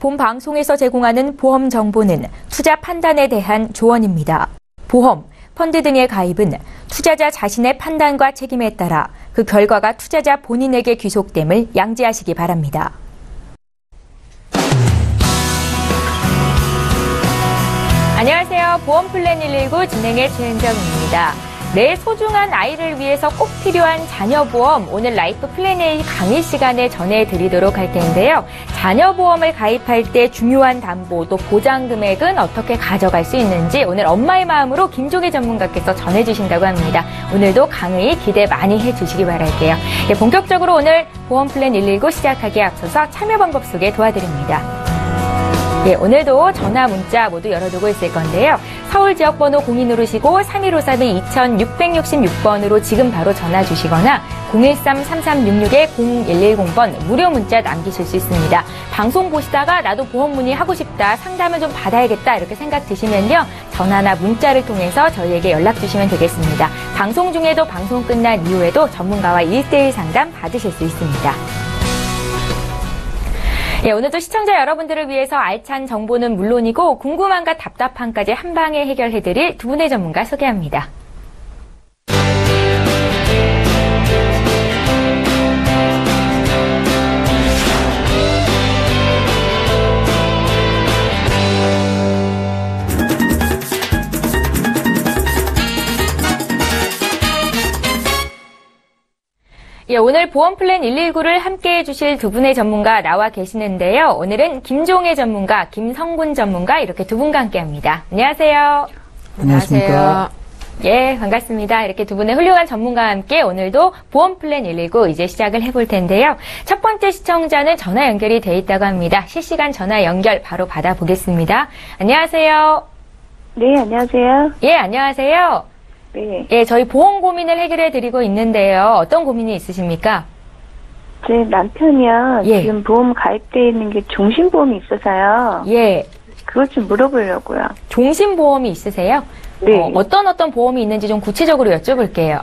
본 방송에서 제공하는 보험 정보는 투자 판단에 대한 조언입니다. 보험, 펀드 등의 가입은 투자자 자신의 판단과 책임에 따라 그 결과가 투자자 본인에게 귀속됨을 양지하시기 바랍니다. 안녕하세요. 보험플랜 119 진행의 최은정입니다. 내 소중한 아이를 위해서 꼭 필요한 자녀보험, 오늘 라이프 플랜 A 강의 시간에 전해드리도록 할 텐데요. 자녀보험을 가입할 때 중요한 담보, 또 보장 금액은 어떻게 가져갈 수 있는지 오늘 엄마의 마음으로 김종희 전문가께서 전해주신다고 합니다. 오늘도 강의 기대 많이 해주시기 바랄게요. 본격적으로 오늘 보험플랜 119 시작하기에 앞서서 참여 방법 소개 도와드립니다. 오늘도 전화, 문자 모두 열어두고 있을 건데요. 서울 지역번호 02 누르시고 3154-2666번으로 지금 바로 전화 주시거나 013-3366-0110번 무료 문자 남기실 수 있습니다. 방송 보시다가 나도 보험 문의하고 싶다, 상담을 좀 받아야겠다 이렇게 생각 드시면요. 전화나 문자를 통해서 저희에게 연락 주시면 되겠습니다. 방송 중에도 방송 끝난 이후에도 전문가와 1:1 상담 받으실 수 있습니다. 오늘도 시청자 여러분들을 위해서 알찬 정보는 물론이고 궁금함과 답답함까지 한 방에 해결해드릴 두 분의 전문가 소개합니다. 오늘 보험플랜 119를 함께해 주실 두 분의 전문가 나와 계시는데요. 오늘은 김종혜 전문가, 김성군 전문가 이렇게 두 분과 함께합니다. 안녕하세요. 안녕하십니까. 예, 반갑습니다. 이렇게 두 분의 훌륭한 전문가와 함께 오늘도 보험플랜 119 이제 시작을 해볼 텐데요. 첫 번째 시청자는 전화 연결이 돼 있다고 합니다. 실시간 전화 연결 바로 받아보겠습니다. 안녕하세요. 네, 안녕하세요. 예, 안녕하세요. 네. 저희 보험 고민을 해결해 드리고 있는데요. 어떤 고민이 있으십니까? 제 남편이요. 예. 지금 보험 가입되어 있는 게 종신보험이 있어서요. 예. 그것 좀 물어보려고요. 종신보험이 있으세요? 네. 어떤 보험이 있는지 좀 구체적으로 여쭤볼게요.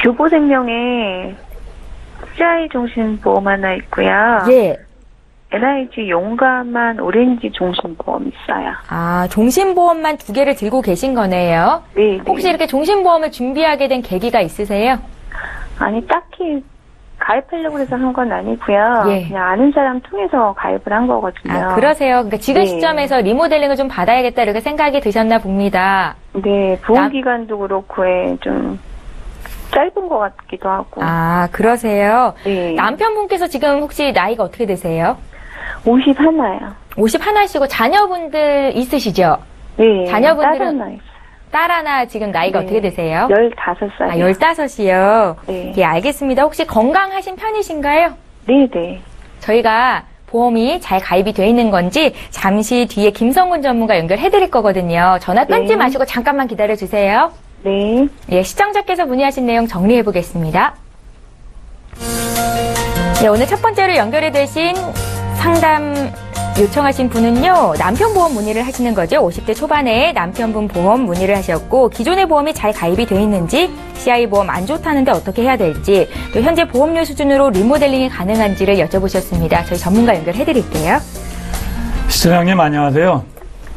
교보생명에 CI 종신보험 하나 있고요. 예. NIG 용감한 오렌지 종신보험 있어요. 아, 종신보험만 두 개를 들고 계신 거네요. 네. 혹시 이렇게 종신보험을 준비하게 된 계기가 있으세요? 아니, 딱히 가입하려고 해서 한 건 아니고요. 예. 그냥 아는 사람 통해서 가입을 한 거거든요. 아, 그러세요. 그러니까 지금 네. 시점에서 리모델링을 좀 받아야겠다 이렇게 생각이 드셨나 봅니다. 네, 보험기간도 그렇고 좀 짧은 것 같기도 하고. 아, 그러세요. 네. 남편분께서 지금 혹시 나이가 어떻게 되세요? 51요. 51시고 자녀분들 있으시죠? 네. 자녀분들은 딸 하나 있어요. 딸 하나 지금 나이가 네. 어떻게 되세요? 15살. 아, 15이요? 네. 예, 알겠습니다. 혹시 건강하신 편이신가요? 네네. 저희가 보험이 잘 가입이 돼 있는 건지 잠시 뒤에 김성군 전문가 연결해 드릴 거거든요. 전화 끊지 네. 마시고 잠깐만 기다려 주세요. 네. 예, 시청자께서 문의하신 내용 정리해 보겠습니다. 네, 오늘 첫 번째로 연결이 되신 상담 요청하신 분은요, 남편 보험 문의를 하시는 거죠. 50대 초반에 남편분 보험 문의를 하셨고, 기존의 보험이 잘 가입이 돼 있는지, CI 보험 안 좋다는데 어떻게 해야 될지, 또 현재 보험료 수준으로 리모델링이 가능한지를 여쭤보셨습니다. 저희 전문가 연결해 드릴게요. 시청자님 안녕하세요.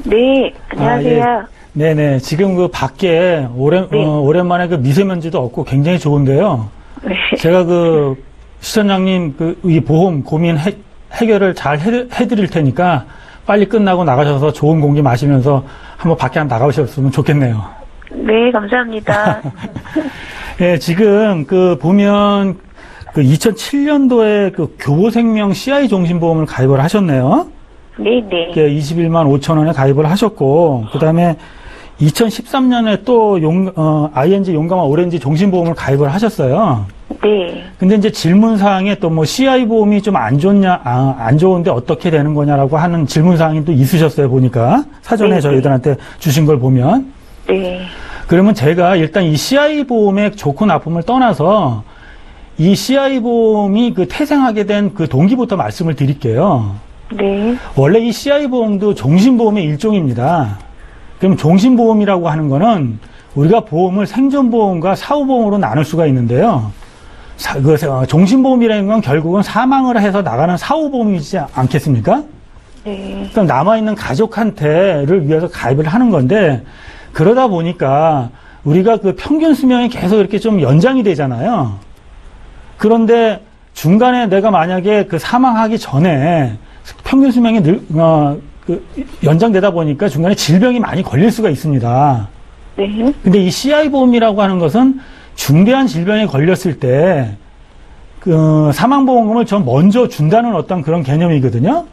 네, 안녕하세요. 네네. 지금 그 밖에 오랜만에 그 미세먼지도 없고 굉장히 좋은데요. 네. 제가 그 시청자님 이 보험 고민 해결을 잘 해드릴 테니까 빨리 끝나고 나가셔서 좋은 공기 마시면서 한번 밖에 한번 나가보셨으면 좋겠네요. 네, 감사합니다. 예, 지금 보면 2007년도에 교보생명 CI 종신보험을 가입을 하셨네요. 네네. 21만 5천 원에 가입을 하셨고, 그 다음에 2013년에 또 ING 용감한 오렌지 종신보험을 가입을 하셨어요. 네. 근데 이제 질문사항에 또 CI 보험이 좀 안 좋은데 어떻게 되는 거냐라고 하는 질문사항이 또 있으셨어요, 보니까. 사전에 네. 저희들한테 주신 걸 보면. 네. 그러면 제가 일단 이 CI 보험의 좋고 나쁨을 떠나서 이 CI 보험이 태생하게 된 동기부터 말씀을 드릴게요. 네. 원래 이 CI 보험도 종신보험의 일종입니다. 그럼 종신보험이라고 하는 거는 우리가 보험을 생존보험과 사후보험으로 나눌 수가 있는데요. 종신보험이라는 건 결국은 사망을 해서 나가는 사후보험이지 않겠습니까? 네. 그럼 남아있는 가족한테를 위해서 가입을 하는 건데, 그러다 보니까 우리가 그 평균 수명이 계속 이렇게 좀 연장이 되잖아요. 그런데 중간에 내가 만약에 그 사망하기 전에 평균 수명이 연장되다 보니까 중간에 질병이 많이 걸릴 수가 있습니다. 네. 근데 이 CI 보험이라고 하는 것은 중대한 질병에 걸렸을 때 그 사망보험금을 좀 먼저 준다는 어떤 그런 개념이거든요.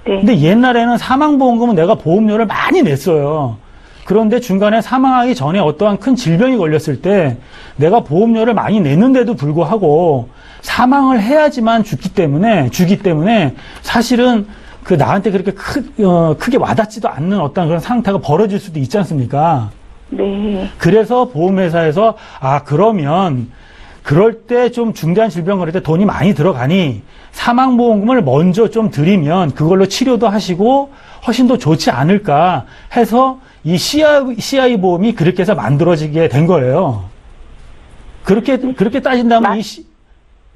네. 근데 옛날에는 사망보험금은 내가 보험료를 많이 냈어요. 그런데 중간에 사망하기 전에 어떠한 큰 질병이 걸렸을 때 내가 보험료를 많이 냈는데도 불구하고 사망을 해야지만 주기 때문에 사실은 그 나한테 그렇게 크게 와닿지도 않는 어떤 그런 상태가 벌어질 수도 있지 않습니까? 네. 그래서 보험회사에서 그러면 그럴 때 좀 중대한 질병 걸릴 때 돈이 많이 들어가니 사망보험금을 먼저 좀 드리면 그걸로 치료도 하시고 훨씬 더 좋지 않을까 해서 이 CI 보험이 그렇게 해서 만들어지게 된 거예요. 그렇게 따진다면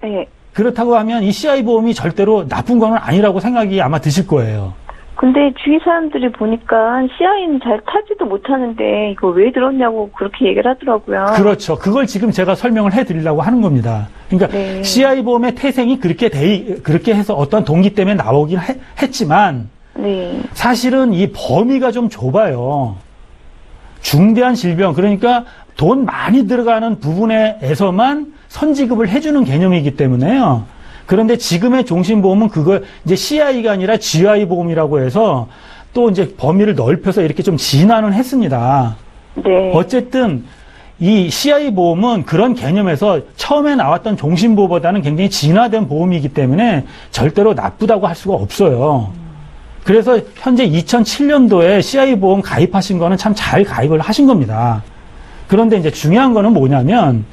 네. 그렇다고 하면 이 CI 보험이 절대로 나쁜 건 아니라고 생각이 아마 드실 거예요. 근데 주위 사람들이 보니까 CI는 잘 타지도 못하는데 이거 왜 들었냐고 그렇게 얘기를 하더라고요. 그렇죠. 그걸 지금 제가 설명을 해드리려고 하는 겁니다. 그러니까 네. CI 보험의 태생이 그렇게 해서 어떤 동기 때문에 나오긴 했지만 네. 사실은 이 범위가 좀 좁아요. 중대한 질병, 그러니까 돈 많이 들어가는 부분에서만 선지급을 해주는 개념이기 때문에요. 그런데 지금의 종신보험은 그걸 이제 CI가 아니라 GI 보험이라고 해서 또 이제 범위를 넓혀서 이렇게 좀 진화는 했습니다. 네. 어쨌든 이 CI 보험은 그런 개념에서 처음에 나왔던 종신보험보다는 굉장히 진화된 보험이기 때문에 절대로 나쁘다고 할 수가 없어요. 그래서 현재 2007년도에 CI 보험 가입하신 거는 참 잘 가입을 하신 겁니다. 그런데 이제 중요한 거는 뭐냐면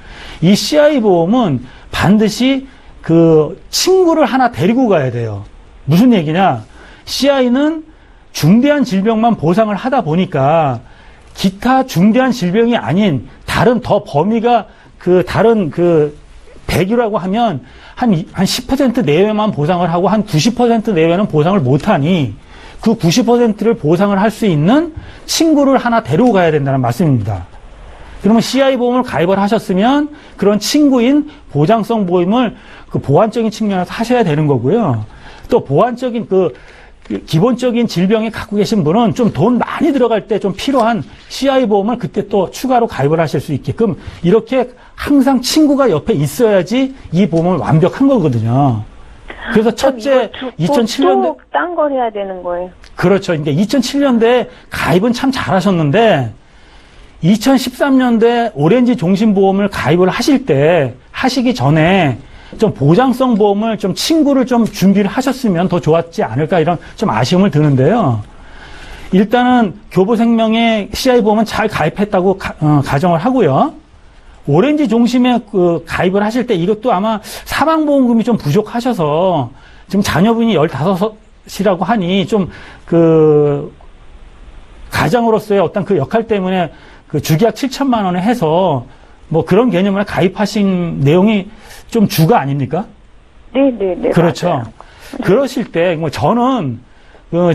이 CI 보험은 반드시 그 친구를 하나 데리고 가야 돼요. 무슨 얘기냐? CI는 중대한 질병만 보상을 하다 보니까 기타 중대한 질병이 아닌 다른 더 범위가 다른 100이라고 하면 한 10% 내외만 보상을 하고 한 90% 내외는 보상을 못하니 그 90%를 보상을 할 수 있는 친구를 하나 데리고 가야 된다는 말씀입니다. 그러면 CI 보험을 가입을 하셨으면 그런 친구인 보장성 보험을 그 보완적인 측면에서 하셔야 되는 거고요. 또 보완적인 기본적인 질병에 갖고 계신 분은 좀 돈 많이 들어갈 때 좀 필요한 CI 보험을 그때 또 추가로 가입을 하실 수 있게끔 이렇게 항상 친구가 옆에 있어야지 이 보험을 완벽한 거거든요. 그래서 첫째 2007년도 딴 걸 해야 되는 거예요. 그렇죠. 그러니까 2007년도에 가입은 참 잘하셨는데 2013년도에 오렌지 종신보험을 가입을 하시기 전에 좀 보장성 보험을 좀 친구를 좀 준비를 하셨으면 더 좋았지 않을까 이런 좀 아쉬움을 드는데요. 일단은 교보생명의 CI 보험은 잘 가입했다고 가정을 하고요. 오렌지 종심에 가입을 하실 때 이것도 아마 사망보험금이 좀 부족하셔서 지금 자녀분이 15이라고 하니 좀 가장으로서의 어떤 그 역할 때문에 주계약 7천만 원에 해서 뭐 그런 개념으로 가입하신 내용이 좀 주가 아닙니까? 네. 그렇죠. 맞아요. 그러실 때, 뭐 저는,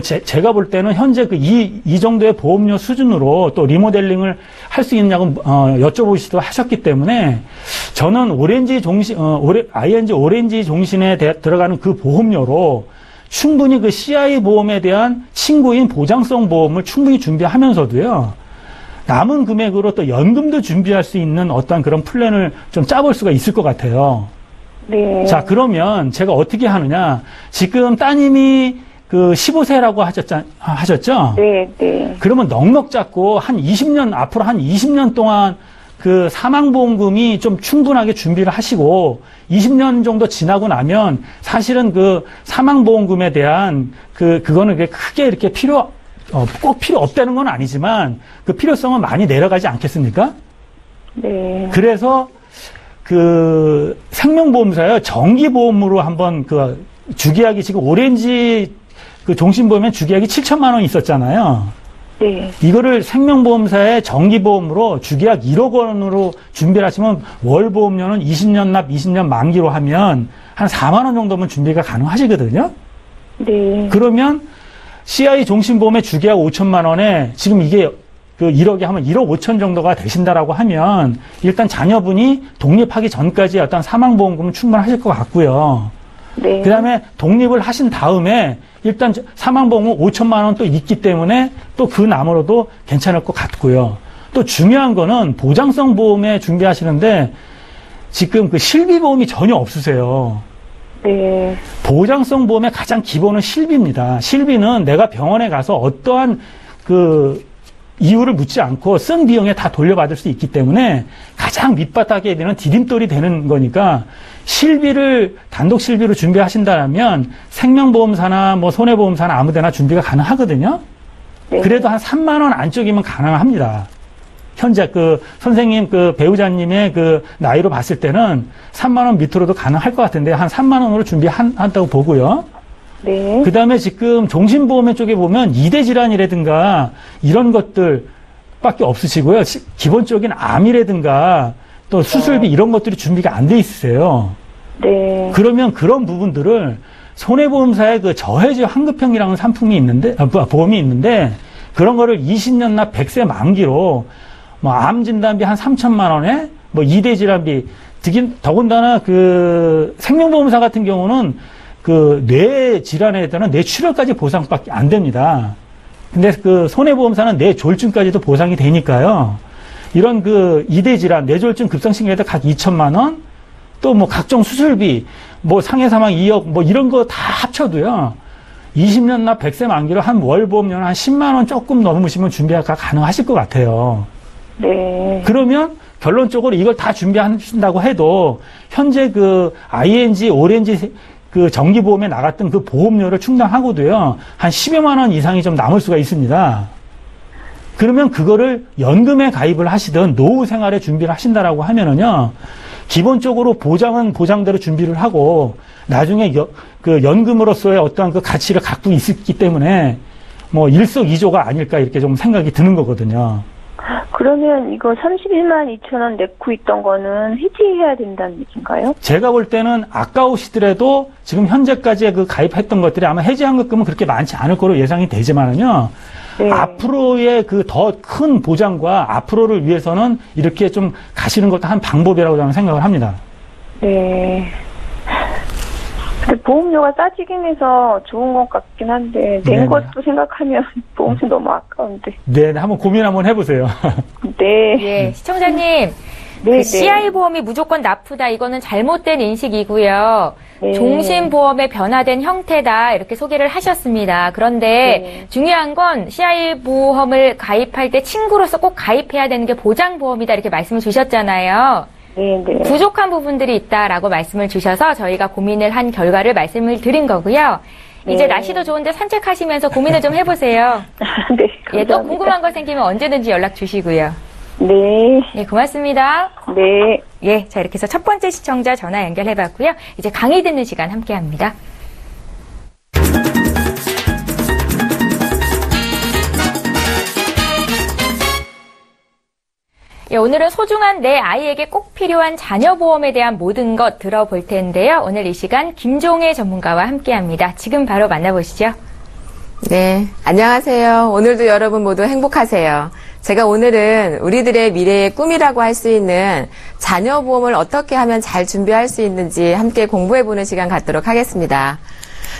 제가 볼 때는 현재 이 정도의 보험료 수준으로 또 리모델링을 할 수 있냐고, 여쭤보시기도 하셨기 때문에 저는 ING 오렌지 종신에 들어가는 그 보험료로 충분히 그 CI 보험에 대한 친구인 보장성 보험을 충분히 준비하면서도요. 남은 금액으로 또 연금도 준비할 수 있는 어떤 그런 플랜을 좀 짜볼 수가 있을 것 같아요. 네. 자, 그러면 제가 어떻게 하느냐. 지금 따님이 15세라고 하셨죠? 네. 그러면 넉넉 잡고 앞으로 한 20년 동안 그 사망보험금이 좀 충분하게 준비를 하시고 20년 정도 지나고 나면 사실은 그 사망보험금에 대한 그거는 크게 이렇게 꼭 필요 없다는 건 아니지만 그 필요성은 많이 내려가지 않겠습니까? 네. 그래서 생명보험사요 정기보험으로 한번 주계약이 지금 오렌지 종신보험엔 주계약이 7천만 원이 있었잖아요. 네. 이거를 생명보험사의 정기보험으로 주계약 1억 원으로 준비를 하시면 월보험료는 20년 납 20년 만기로 하면 한 4만 원 정도면 준비가 가능하시거든요. 네. 그러면 CI 종신보험의 주계약 5천만 원에 지금 이게 그 1억에 하면 1억 5천 정도가 되신다라고 하면 일단 자녀분이 독립하기 전까지 어떤 사망보험금은 충분하실 것 같고요. 네. 그 다음에 독립을 하신 다음에 일단 사망보험은 5천만 원 또 있기 때문에 또 그 나머로도 괜찮을 것 같고요. 또 중요한 거는 보장성 보험에 준비하시는데 지금 그 실비보험이 전혀 없으세요. 네. 보장성 보험의 가장 기본은 실비입니다. 실비는 내가 병원에 가서 어떠한 그 이유를 묻지 않고 쓴 비용에 다 돌려받을 수 있기 때문에 가장 밑바닥에 되는 디딤돌이 되는 거니까 실비를 단독 실비로 준비하신다면 생명보험사나 뭐 손해보험사나 아무데나 준비가 가능하거든요. 네. 그래도 한 3만 원 안쪽이면 가능합니다. 현재 그 선생님 그 배우자님의 그 나이로 봤을 때는 3만 원 밑으로도 가능할 것 같은데 한 3만 원으로 준비한다고 보고요. 네. 그 다음에 지금 종신보험의 쪽에 보면 이대 질환이라든가 이런 것들밖에 없으시고요. 기본적인 암이라든가 또 수술비 이런 것들이 준비가 안 돼 있으세요. 네. 그러면 그런 부분들을 손해보험사의 그 저해지 환급형이라는 상품이 있는데, 보험이 있는데 그런 거를 20년 납 100세 만기로 뭐 암 진단비 한 3천만 원에 뭐 이대 질환비 더군다나 그 생명보험사 같은 경우는 그 뇌 질환에 대한 뇌출혈까지 보상밖에 안 됩니다. 근데 그 손해보험사는 뇌졸중까지도 보상이 되니까요. 이런 그 이대 질환, 뇌졸중 급성신경에다 각 2천만 원, 또 뭐 각종 수술비, 뭐 상해 사망 2억, 뭐 이런 거 다 합쳐도요. 20년 납 100세 만기로 한 월보험료는 한 10만 원 조금 넘으시면 준비가 가능하실 것 같아요. 네. 그러면 결론적으로 이걸 다 준비하신다고 해도 현재 그 ING, 오렌지 그 정기보험에 나갔던 그 보험료를 충당하고도요, 한 10여만 원 이상이 좀 남을 수가 있습니다. 그러면 그거를 연금에 가입을 하시든 노후 생활에 준비를 하신다라고 하면은요, 기본적으로 보장은 보장대로 준비를 하고, 나중에 그 연금으로서의 어떠한 그 가치를 갖고 있기 때문에, 뭐 일석이조가 아닐까 이렇게 좀 생각이 드는 거거든요. 그러면 이거 31만 2천 원 내고 있던 거는 해지해야 된다는 얘기인가요? 제가 볼 때는 아까우시더라도 지금 현재까지 그 가입했던 것들이 아마 해지환급금은 그렇게 많지 않을 거로 예상이 되지만은요. 네. 앞으로의 그 더 큰 보장과 앞으로를 위해서는 이렇게 좀 가시는 것도 한 방법이라고 저는 생각을 합니다. 네. 근데 보험료가 싸지긴 해서 좋은 것 같긴 한데 낸 네네. 것도 생각하면 보험료 너무 아까운데. 네, 한번 고민 한번 해보세요. 네. 예, 시청자님. 네, CI 보험이 무조건 나쁘다. 이거는 잘못된 인식이고요. 네. 종신보험의 변화된 형태다. 이렇게 소개를 하셨습니다. 그런데 네. 중요한 건 CI 보험을 가입할 때 친구로서 꼭 가입해야 되는 게 보장보험이다. 이렇게 말씀을 주셨잖아요. 네, 네. 부족한 부분들이 있다라고 말씀을 주셔서 저희가 고민을 한 결과를 말씀을 드린 거고요. 이제 네. 날씨도 좋은데 산책하시면서 고민을 좀 해보세요. 네. 예, 또 감사합니다. 궁금한 거 생기면 언제든지 연락 주시고요. 네. 예, 고맙습니다. 네. 예, 자, 이렇게 해서 첫 번째 시청자 전화 연결해봤고요. 이제 강의 듣는 시간 함께 합니다. 예, 오늘은 소중한 내 아이에게 꼭 필요한 자녀보험에 대한 모든 것 들어볼 텐데요. 오늘 이 시간 김종혜 전문가와 함께 합니다. 지금 바로 만나보시죠. 네, 안녕하세요. 오늘도 여러분 모두 행복하세요. 제가 오늘은 우리들의 미래의 꿈이라고 할 수 있는 자녀보험을 어떻게 하면 잘 준비할 수 있는지 함께 공부해보는 시간 갖도록 하겠습니다.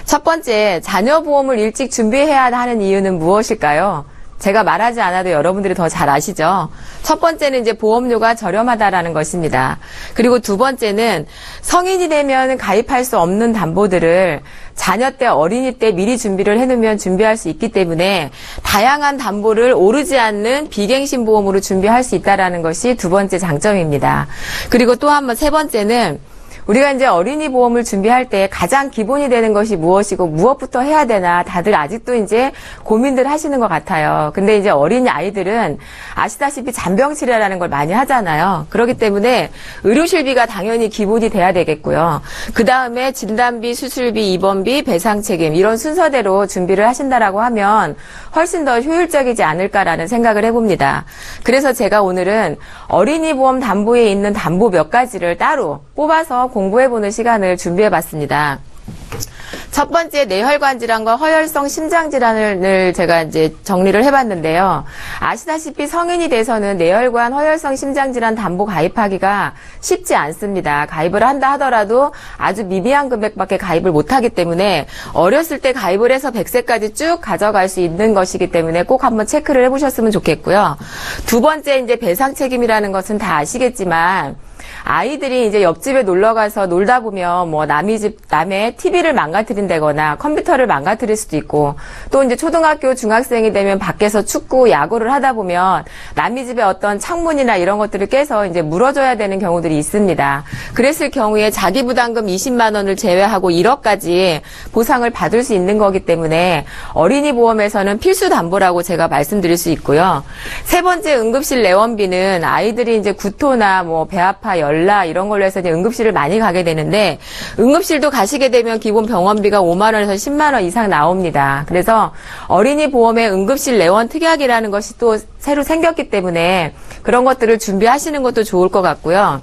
첫 번째, 자녀보험을 일찍 준비해야 하는 이유는 무엇일까요? 제가 말하지 않아도 여러분들이 더 잘 아시죠? 첫 번째는 이제 보험료가 저렴하다라는 것입니다. 그리고 두 번째는 성인이 되면 가입할 수 없는 담보들을 자녀 때, 어린이 때 미리 준비를 해놓으면 준비할 수 있기 때문에 다양한 담보를 오르지 않는 비갱신 보험으로 준비할 수 있다라는 것이 두 번째 장점입니다. 그리고 또 한 번 세 번째는 우리가 이제 어린이 보험을 준비할 때 가장 기본이 되는 것이 무엇이고 무엇부터 해야 되나 다들 아직도 이제 고민들 하시는 것 같아요. 근데 이제 어린이 아이들은 아시다시피 잔병치레라는 걸 많이 하잖아요. 그렇기 때문에 의료실비가 당연히 기본이 돼야 되겠고요. 그 다음에 진단비, 수술비, 입원비, 배상 책임 이런 순서대로 준비를 하신다라고 하면 훨씬 더 효율적이지 않을까라는 생각을 해봅니다. 그래서 제가 오늘은 어린이 보험 담보에 있는 담보 몇 가지를 따로 뽑아서 공부해보는 시간을 준비해봤습니다. 첫 번째 뇌혈관 질환과 허혈성 심장 질환을 제가 이제 정리를 해봤는데요. 아시다시피 성인이 돼서는 뇌혈관 허혈성 심장 질환 담보 가입하기가 쉽지 않습니다. 가입을 한다 하더라도 아주 미비한 금액밖에 가입을 못하기 때문에 어렸을 때 가입을 해서 100세까지 쭉 가져갈 수 있는 것이기 때문에 꼭 한번 체크를 해보셨으면 좋겠고요. 두 번째 이제 배상 책임이라는 것은 다 아시겠지만 아이들이 이제 옆집에 놀러 가서 놀다 보면 뭐 남의 TV를 망가뜨린다거나 컴퓨터를 망가뜨릴 수도 있고 또 이제 초등학교 중학생이 되면 밖에서 축구, 야구를 하다 보면 남의 집에 어떤 창문이나 이런 것들을 깨서 이제 물어줘야 되는 경우들이 있습니다. 그랬을 경우에 자기 부담금 20만 원을 제외하고 1억까지 보상을 받을 수 있는 거기 때문에 어린이 보험에서는 필수 담보라고 제가 말씀드릴 수 있고요. 세 번째 응급실 내원비는 아이들이 이제 구토나 뭐 배 아파, 열나 이런 걸로 해서 이제 응급실을 많이 가게 되는데 응급실도 가시게 되면 기본 병원비가 5만 원에서 10만 원 이상 나옵니다. 그래서 어린이 보험의 응급실 내원 특약이라는 것이 또 새로 생겼기 때문에 그런 것들을 준비하시는 것도 좋을 것 같고요.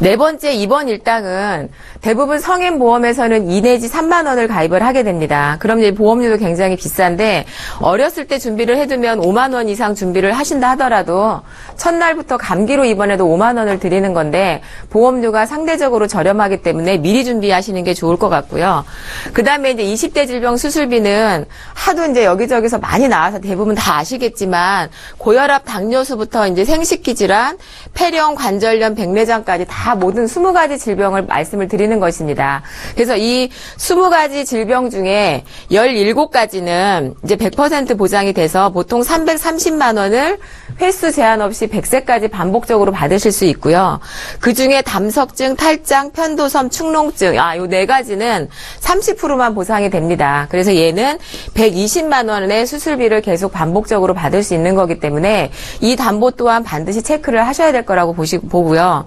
네 번째 입원 일당은 대부분 성인 보험에서는 2 내지 3만 원을 가입을 하게 됩니다. 그럼 이제 보험료도 굉장히 비싼데 어렸을 때 준비를 해두면 5만 원 이상 준비를 하신다 하더라도 첫날부터 감기로 입원해도 5만 원을 드리는 건데 보험료가 상대적으로 저렴하기 때문에 미리 준비하시는 게 좋을 것 같고요. 그 다음에 이제 20대 질병 수술비는 하도 이제 여기저기서 많이 나와서 대부분 다 아시겠지만 고혈압, 당뇨수부터 이제 생식기 질환, 폐렴, 관절염, 백내장까지 다 모든 20가지 질병을 말씀을 드리는 것입니다. 그래서 이 20가지 질병 중에 17가지는 이제 100% 보장이 돼서 보통 330만 원을 횟수 제한 없이 100세까지 반복적으로 받으실 수 있고요. 그 중에 담석증, 탈장, 편도섬, 축농증, 요 4가지는 30%만 보상이 됩니다. 그래서 얘는 120만 원의 수술비를 계속 반복적으로 받을 수 있는 거기 때문에 이 담보 또한 반드시 체크를 하셔야 될 거라고 보고요.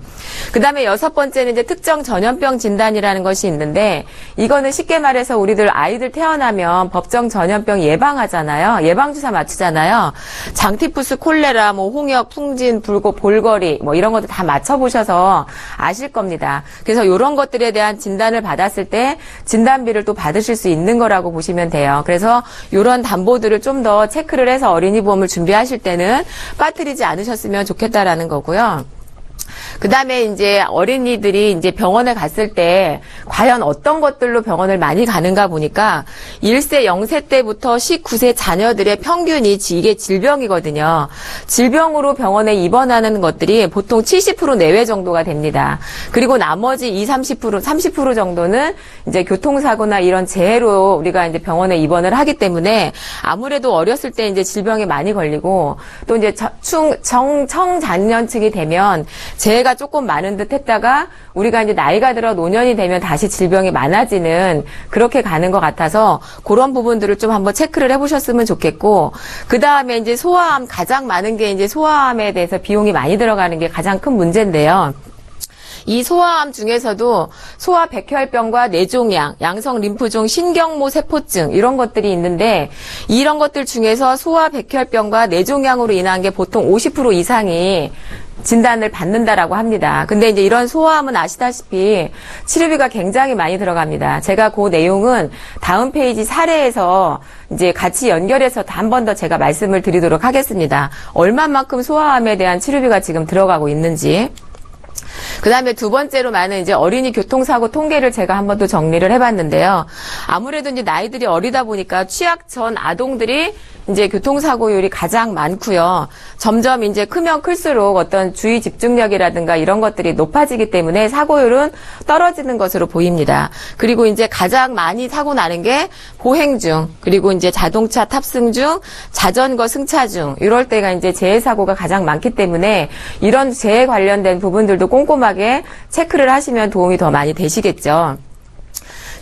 그 다음에 6번째는 이제 특정 전염병 진단이라는 것이 있는데 이거는 쉽게 말해서 우리들 아이들 태어나면 법정 전염병 예방하잖아요. 예방주사 맞추잖아요. 장티푸스, 콜레라, 뭐 홍역, 풍진, 불고, 볼거리 뭐 이런 것들 다 맞춰보셔서 아실 겁니다. 그래서 이런 것들에 대한 진단을 받았을 때 진단비를 또 받으실 수 있는 거라고 보시면 돼요. 그래서 이런 담보들을 좀 더 체크를 해서 어린이 보험을 준비하실 때는 빠뜨리지 않으셨으면 좋겠다라는 거고요. 그 다음에 이제 어린이들이 이제 병원에 갔을 때 과연 어떤 것들로 병원을 많이 가는가 보니까 1세, 0세 때부터 19세 자녀들의 평균이 이게 질병이거든요. 질병으로 병원에 입원하는 것들이 보통 70% 내외 정도가 됩니다. 그리고 나머지 30% 정도는 이제 교통사고나 이런 재해로 우리가 이제 병원에 입원을 하기 때문에 아무래도 어렸을 때 이제 질병에 많이 걸리고 또 이제 청장년층이 되면 재해가 조금 많은 듯 했다가 우리가 이제 나이가 들어 노년이 되면 다시 질병이 많아지는 그렇게 가는 것 같아서 그런 부분들을 좀 한번 체크를 해보셨으면 좋겠고 그 다음에 이제 소아암 가장 많은 게 이제 소아암에 대해서 비용이 많이 들어가는 게 가장 큰 문제인데요. 이 소아암 중에서도 소아 백혈병과 뇌종양, 양성 림프종 신경모 세포증 이런 것들이 있는데 이런 것들 중에서 소아 백혈병과 뇌종양으로 인한 게 보통 50% 이상이 진단을 받는다라고 합니다. 근데 이제 이런 소아암은 아시다시피 치료비가 굉장히 많이 들어갑니다. 제가 그 내용은 다음 페이지 사례에서 이제 같이 연결해서 한 번 더 제가 말씀을 드리도록 하겠습니다. 얼마만큼 소아암에 대한 치료비가 지금 들어가고 있는지. 그 다음에 두 번째로 많은 이제 어린이 교통사고 통계를 제가 한번 또 정리를 해봤는데요. 아무래도 이제 나이들이 어리다 보니까 취약 전 아동들이 이제 교통사고율이 가장 많고요. 점점 이제 크면 클수록 어떤 주의 집중력이라든가 이런 것들이 높아지기 때문에 사고율은 떨어지는 것으로 보입니다. 그리고 이제 가장 많이 사고 나는 게 보행 중, 그리고 이제 자동차 탑승 중, 자전거 승차 중, 이럴 때가 이제 재해 사고가 가장 많기 때문에 이런 재해 관련된 부분들도 꼼꼼하게 체크를 하시면 도움이 더 많이 되시겠죠.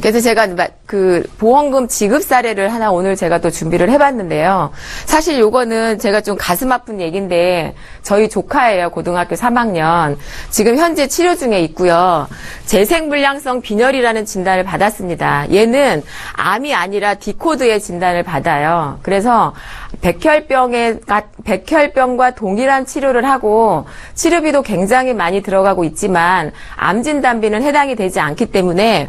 그래서 제가 그 보험금 지급 사례를 하나 오늘 제가 또 준비를 해봤는데요. 사실 요거는 제가 좀 가슴 아픈 얘기인데 저희 조카예요. 고등학교 3학년. 지금 현재 치료 중에 있고요. 재생불량성 빈혈이라는 진단을 받았습니다. 얘는 암이 아니라 디코드의 진단을 받아요. 그래서 백혈병과 동일한 치료를 하고 치료비도 굉장히 많이 들어가고 있지만 암 진단비는 해당이 되지 않기 때문에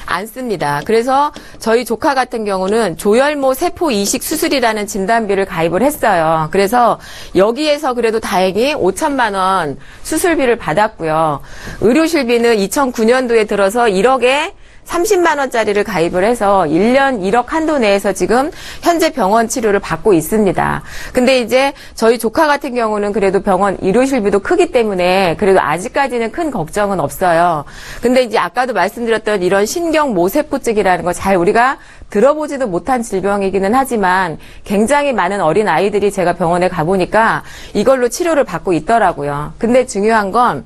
않습니다. 그래서 저희 조카 같은 경우는 조혈모 세포 이식 수술이라는 진단비를 가입을 했어요. 그래서 여기에서 그래도 다행히 5천만 원 수술비를 받았고요. 의료실비는 2009년도에 들어서 1억에 30만 원짜리를 가입을 해서 1년 1억 한도 내에서 지금 현재 병원 치료를 받고 있습니다. 근데 이제 저희 조카 같은 경우는 그래도 병원 의료실비도 크기 때문에 그래도 아직까지는 큰 걱정은 없어요. 근데 이제 아까도 말씀드렸던 이런 신경모세포증이라는 거 잘 우리가 들어보지도 못한 질병이기는 하지만 굉장히 많은 어린 아이들이 제가 병원에 가보니까 이걸로 치료를 받고 있더라고요. 근데 중요한 건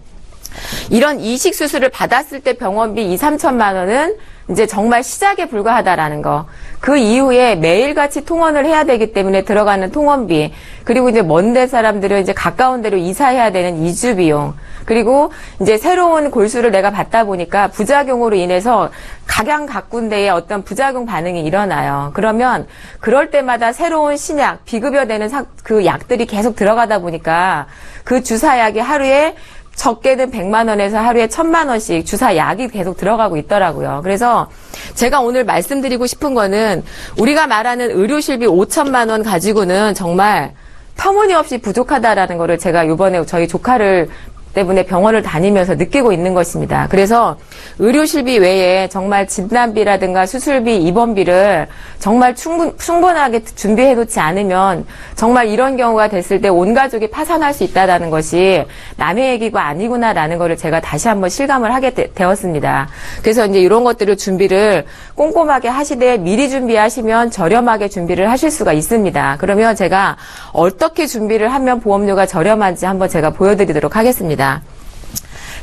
이런 이식 수술을 받았을 때 병원비 2, 3천만 원은 이제 정말 시작에 불과하다라는 거. 그 이후에 매일같이 통원을 해야 되기 때문에 들어가는 통원비, 그리고 이제 먼데 사람들은 이제 가까운 데로 이사해야 되는 이주 비용, 그리고 이제 새로운 골수를 내가 받다 보니까 부작용으로 인해서 각양각군데의 어떤 부작용 반응이 일어나요. 그러면 그럴 때마다 새로운 신약, 비급여되는 그 약들이 계속 들어가다 보니까 그 주사약이 하루에 적게는 100만 원에서 하루에 1000만 원씩 주사약이 계속 들어가고 있더라고요. 그래서 제가 오늘 말씀드리고 싶은 거는 우리가 말하는 의료실비 5천만 원 가지고는 정말 터무니없이 부족하다라는 거를 제가 이번에 저희 조카를 때문에 병원을 다니면서 느끼고 있는 것입니다. 그래서 의료실비 외에 정말 진단비라든가 수술비, 입원비를 정말 충분하게 준비해놓지 않으면 정말 이런 경우가 됐을 때 온 가족이 파산할 수 있다는 것이 남의 얘기가 아니구나라는 거를 제가 다시 한번 실감을 하게 되었습니다. 그래서 이제 이런 것들을 준비를 꼼꼼하게 하시되 미리 준비하시면 저렴하게 준비를 하실 수가 있습니다. 그러면 제가 어떻게 준비를 하면 보험료가 저렴한지 한번 제가 보여드리도록 하겠습니다.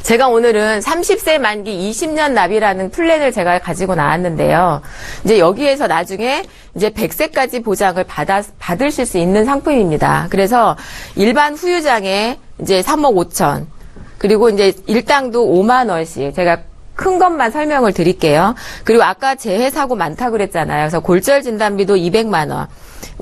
제가 오늘은 30세 만기 20년 납이라는 플랜을 제가 가지고 나왔는데요. 이제 여기에서 나중에 이제 100세까지 보장을 받으실 수 있는 상품입니다. 그래서 일반 후유장에 이제 3억 5천, 그리고 이제 일당도 5만 원씩 제가 큰 것만 설명을 드릴게요. 그리고 아까 재해 사고 많다고 그랬잖아요. 그래서 골절 진단비도 200만 원.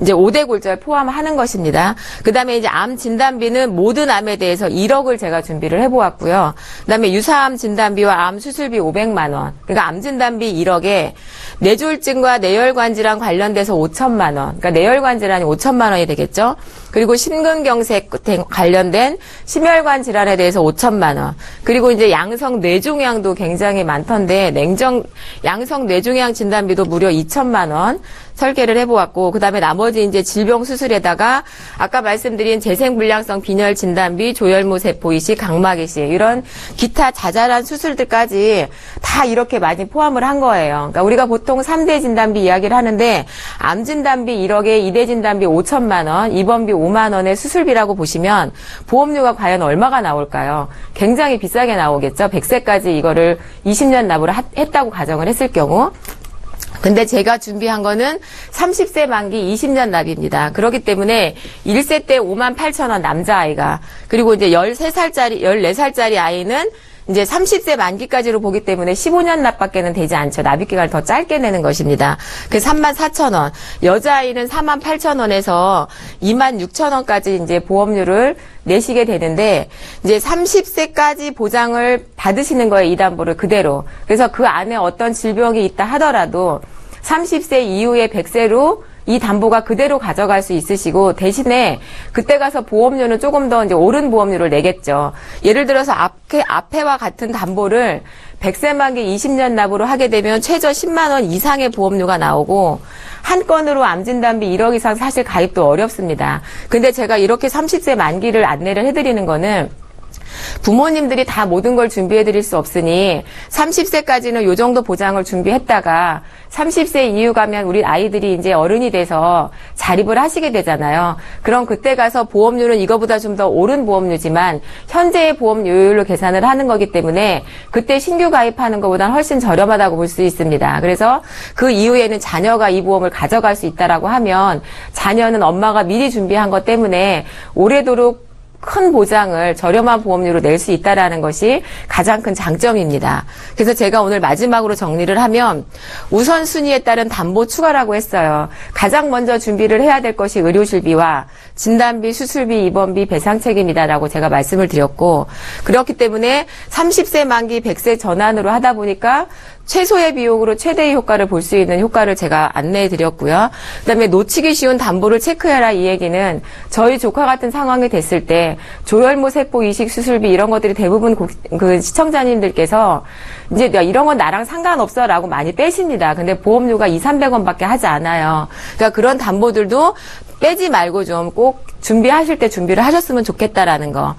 이제 5대 골절 포함하는 것입니다. 그 다음에 이제 암 진단비는 모든 암에 대해서 1억을 제가 준비를 해보았고요. 그 다음에 유사암 진단비와 암 수술비 500만 원. 그러니까 암 진단비 1억에 뇌졸중과 뇌혈관 질환 관련돼서 5천만 원. 그러니까 뇌혈관 질환이 5천만 원이 되겠죠. 그리고 심근경색 관련된 심혈관 질환에 대해서 5천만 원. 그리고 이제 양성 뇌종양도 굉장히 많던데 양성 뇌종양 진단비도 무려 2천만 원 설계를 해보았고, 그 다음에 나머지 이제 질병 수술에다가 아까 말씀드린 재생불량성 빈혈 진단비, 조혈모 세포 이식, 각막 이식 이런 기타 자잘한 수술들까지 다 이렇게 많이 포함을 한 거예요. 그러니까 우리가 보통 3대 진단비 이야기를 하는데 암 진단비 1억에 2대 진단비 5천만 원, 입원비 5만 원의 수술비라고 보시면 보험료가 과연 얼마가 나올까요? 굉장히 비싸게 나오겠죠. 100세까지 이거를 20년 납으로 했다고 가정을 했을 경우. 근데 제가 준비한 거는 30세 만기 20년 납입니다. 그렇기 때문에 1세 때 5만 8천 원 남자아이가, 그리고 이제 13살짜리, 14살짜리 아이는 이제 30세 만기까지로 보기 때문에 15년 납밖에는 되지 않죠. 납입기간을 더 짧게 내는 것입니다. 그래서 3만 4천 원. 여자아이는 4만 8천 원에서 2만 6천 원까지 이제 보험료를 내시게 되는데, 이제 30세까지 보장을 받으시는 거예요. 이 담보를 그대로. 그래서 그 안에 어떤 질병이 있다 하더라도 30세 이후에 100세로 이 담보가 그대로 가져갈 수 있으시고, 대신에 그때 가서 보험료는 조금 더 이제 오른 보험료를 내겠죠. 예를 들어서 앞에와 같은 담보를 100세 만기 20년 납으로 하게 되면 최저 10만 원 이상의 보험료가 나오고, 한 건으로 암 진단비 1억 이상 사실 가입도 어렵습니다. 근데 제가 이렇게 30세 만기를 안내를 해드리는 거는 부모님들이 다 모든 걸 준비해 드릴 수 없으니 30세까지는 요 정도 보장을 준비했다가 30세 이후 가면 우리 아이들이 이제 어른이 돼서 자립을 하시게 되잖아요. 그럼 그때 가서 보험료는 이거보다 좀 더 오른 보험료지만 현재의 보험료율로 계산을 하는 거기 때문에 그때 신규 가입하는 것보다는 훨씬 저렴하다고 볼 수 있습니다. 그래서 그 이후에는 자녀가 이 보험을 가져갈 수 있다라고 하면 자녀는 엄마가 미리 준비한 것 때문에 오래도록 큰 보장을 저렴한 보험료로 낼 수 있다라는 것이 가장 큰 장점입니다. 그래서 제가 오늘 마지막으로 정리를 하면 우선순위에 따른 담보 추가라고 했어요. 가장 먼저 준비를 해야 될 것이 의료실비와 진단비, 수술비, 입원비, 배상 책임이다라고 제가 말씀을 드렸고, 그렇기 때문에 30세 만기 100세 전환으로 하다 보니까 최소의 비용으로 최대의 효과를 볼 수 있는 효과를 제가 안내해 드렸고요. 그다음에 놓치기 쉬운 담보를 체크해라 이 얘기는 저희 조카 같은 상황이 됐을 때 조혈모 세포 이식 수술비 이런 것들이 대부분 그 시청자님들께서 이제 이런 건 나랑 상관없어라고 많이 빼십니다. 근데 보험료가 200~300원밖에 하지 않아요. 그러니까 그런 담보들도 빼지 말고 좀 꼭 준비하실 때 준비를 하셨으면 좋겠다라는 거.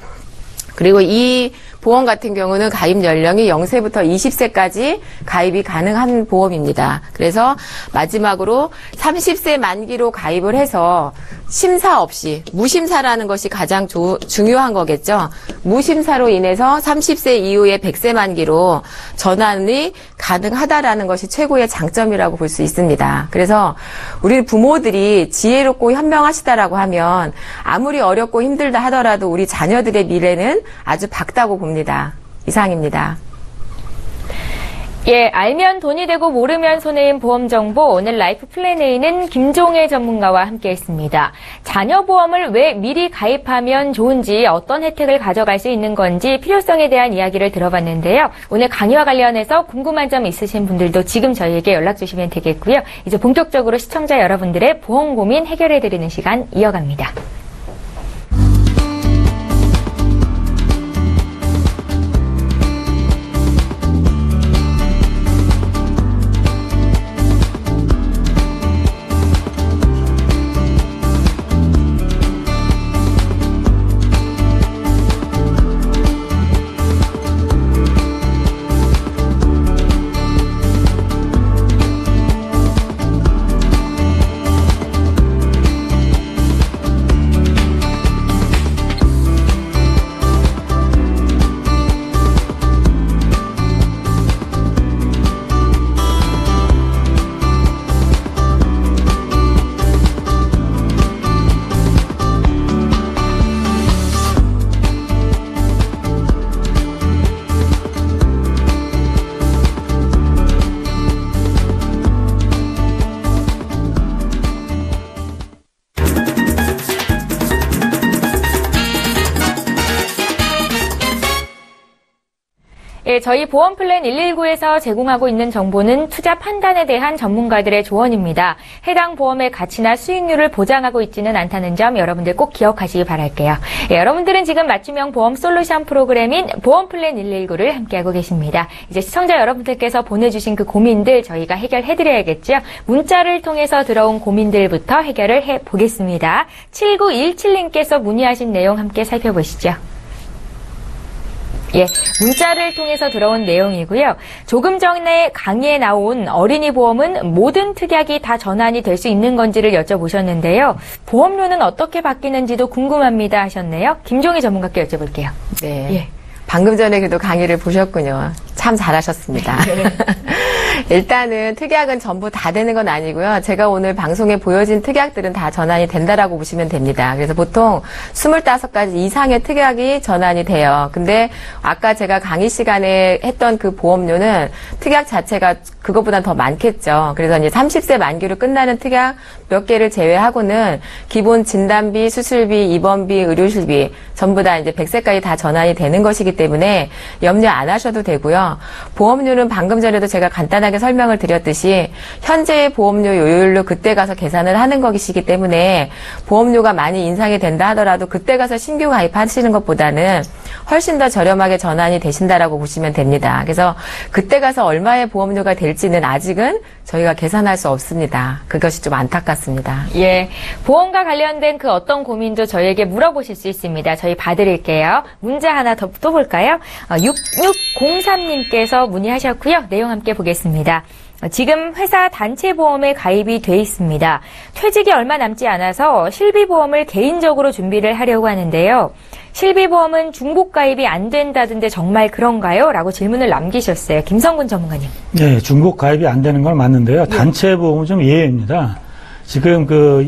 그리고 이 보험 같은 경우는 가입 연령이 0세부터 20세까지 가입이 가능한 보험입니다. 그래서 마지막으로 30세 만기로 가입을 해서 심사 없이 무심사라는 것이 가장 중요한 거겠죠. 무심사로 인해서 30세 이후에 100세 만기로 전환이 가능하다라는 것이 최고의 장점이라고 볼 수 있습니다. 그래서 우리 부모들이 지혜롭고 현명하시다라고 하면 아무리 어렵고 힘들다 하더라도 우리 자녀들의 미래는 아주 밝다고 봅니다. 이상입니다. 예, 알면 돈이 되고 모르면 손해인 보험 정보. 오늘 라이프 플랜 A는 김종혜 전문가와 함께했습니다. 자녀 보험을 왜 미리 가입하면 좋은지, 어떤 혜택을 가져갈 수 있는 건지 필요성에 대한 이야기를 들어봤는데요. 오늘 강의와 관련해서 궁금한 점 있으신 분들도 지금 저희에게 연락 주시면 되겠고요. 이제 본격적으로 시청자 여러분들의 보험 고민 해결해드리는 시간 이어갑니다. 예, 저희 보험 플랜 119에서 제공하고 있는 정보는 투자 판단에 대한 전문가들의 조언입니다. 해당 보험의 가치나 수익률을 보장하고 있지는 않다는 점 여러분들 꼭 기억하시기 바랄게요. 예, 여러분들은 지금 맞춤형 보험 솔루션 프로그램인 보험 플랜 119를 함께하고 계십니다. 이제 시청자 여러분들께서 보내주신 그 고민들 저희가 해결해드려야겠죠. 문자를 통해서 들어온 고민들부터 해결을 해보겠습니다. 7917님께서 문의하신 내용 함께 살펴보시죠. 예, 문자를 통해서 들어온 내용이고요. 조금 전에 강의에 나온 어린이 보험은 모든 특약이 다 전환이 될 수 있는 건지를 여쭤보셨는데요. 보험료는 어떻게 바뀌는지도 궁금합니다 하셨네요. 김종희 전문가께 여쭤볼게요. 네. 예. 방금 전에 그래도 강의를 보셨군요. 참 잘하셨습니다. 일단은 특약은 전부 다 되는 건 아니고요. 제가 오늘 방송에 보여진 특약들은 다 전환이 된다라고 보시면 됩니다. 그래서 보통 25가지 이상의 특약이 전환이 돼요. 근데 아까 제가 강의 시간에 했던 그 보험료는 특약 자체가 그것보다 더 많겠죠. 그래서 이제 30세 만기로 끝나는 특약 몇 개를 제외하고는 기본 진단비, 수술비, 입원비, 의료실비 전부 다 이제 100세까지 다 전환이 되는 것이기 때문에 염려 안 하셔도 되고요. 보험료는 방금 전에도 제가 간단하게 설명을 드렸듯이 현재의 보험료 요율로 그때 가서 계산을 하는 것이기 때문에 보험료가 많이 인상이 된다 하더라도 그때 가서 신규 가입하시는 것보다는 훨씬 더 저렴하게 전환이 되신다라고 보시면 됩니다. 그래서 그때 가서 얼마의 보험료가 될지는 아직은 저희가 계산할 수 없습니다. 그것이 좀 안타깝습니다. 예, 보험과 관련된 그 어떤 고민도 저희에게 물어보실 수 있습니다. 저희 봐드릴게요. 문제 하나 더 또 볼까요? 6603님께서 문의하셨고요. 내용 함께 보겠습니다. 지금 회사 단체 보험에 가입이 돼 있습니다. 퇴직이 얼마 남지 않아서 실비보험을 개인적으로 준비를 하려고 하는데요. 실비보험은 중복 가입이 안 된다던데 정말 그런가요? 라고 질문을 남기셨어요. 김성근 전문가님. 네, 중복 가입이 안 되는 건 맞는데요. 단체 보험은 좀 예외입니다. 지금 그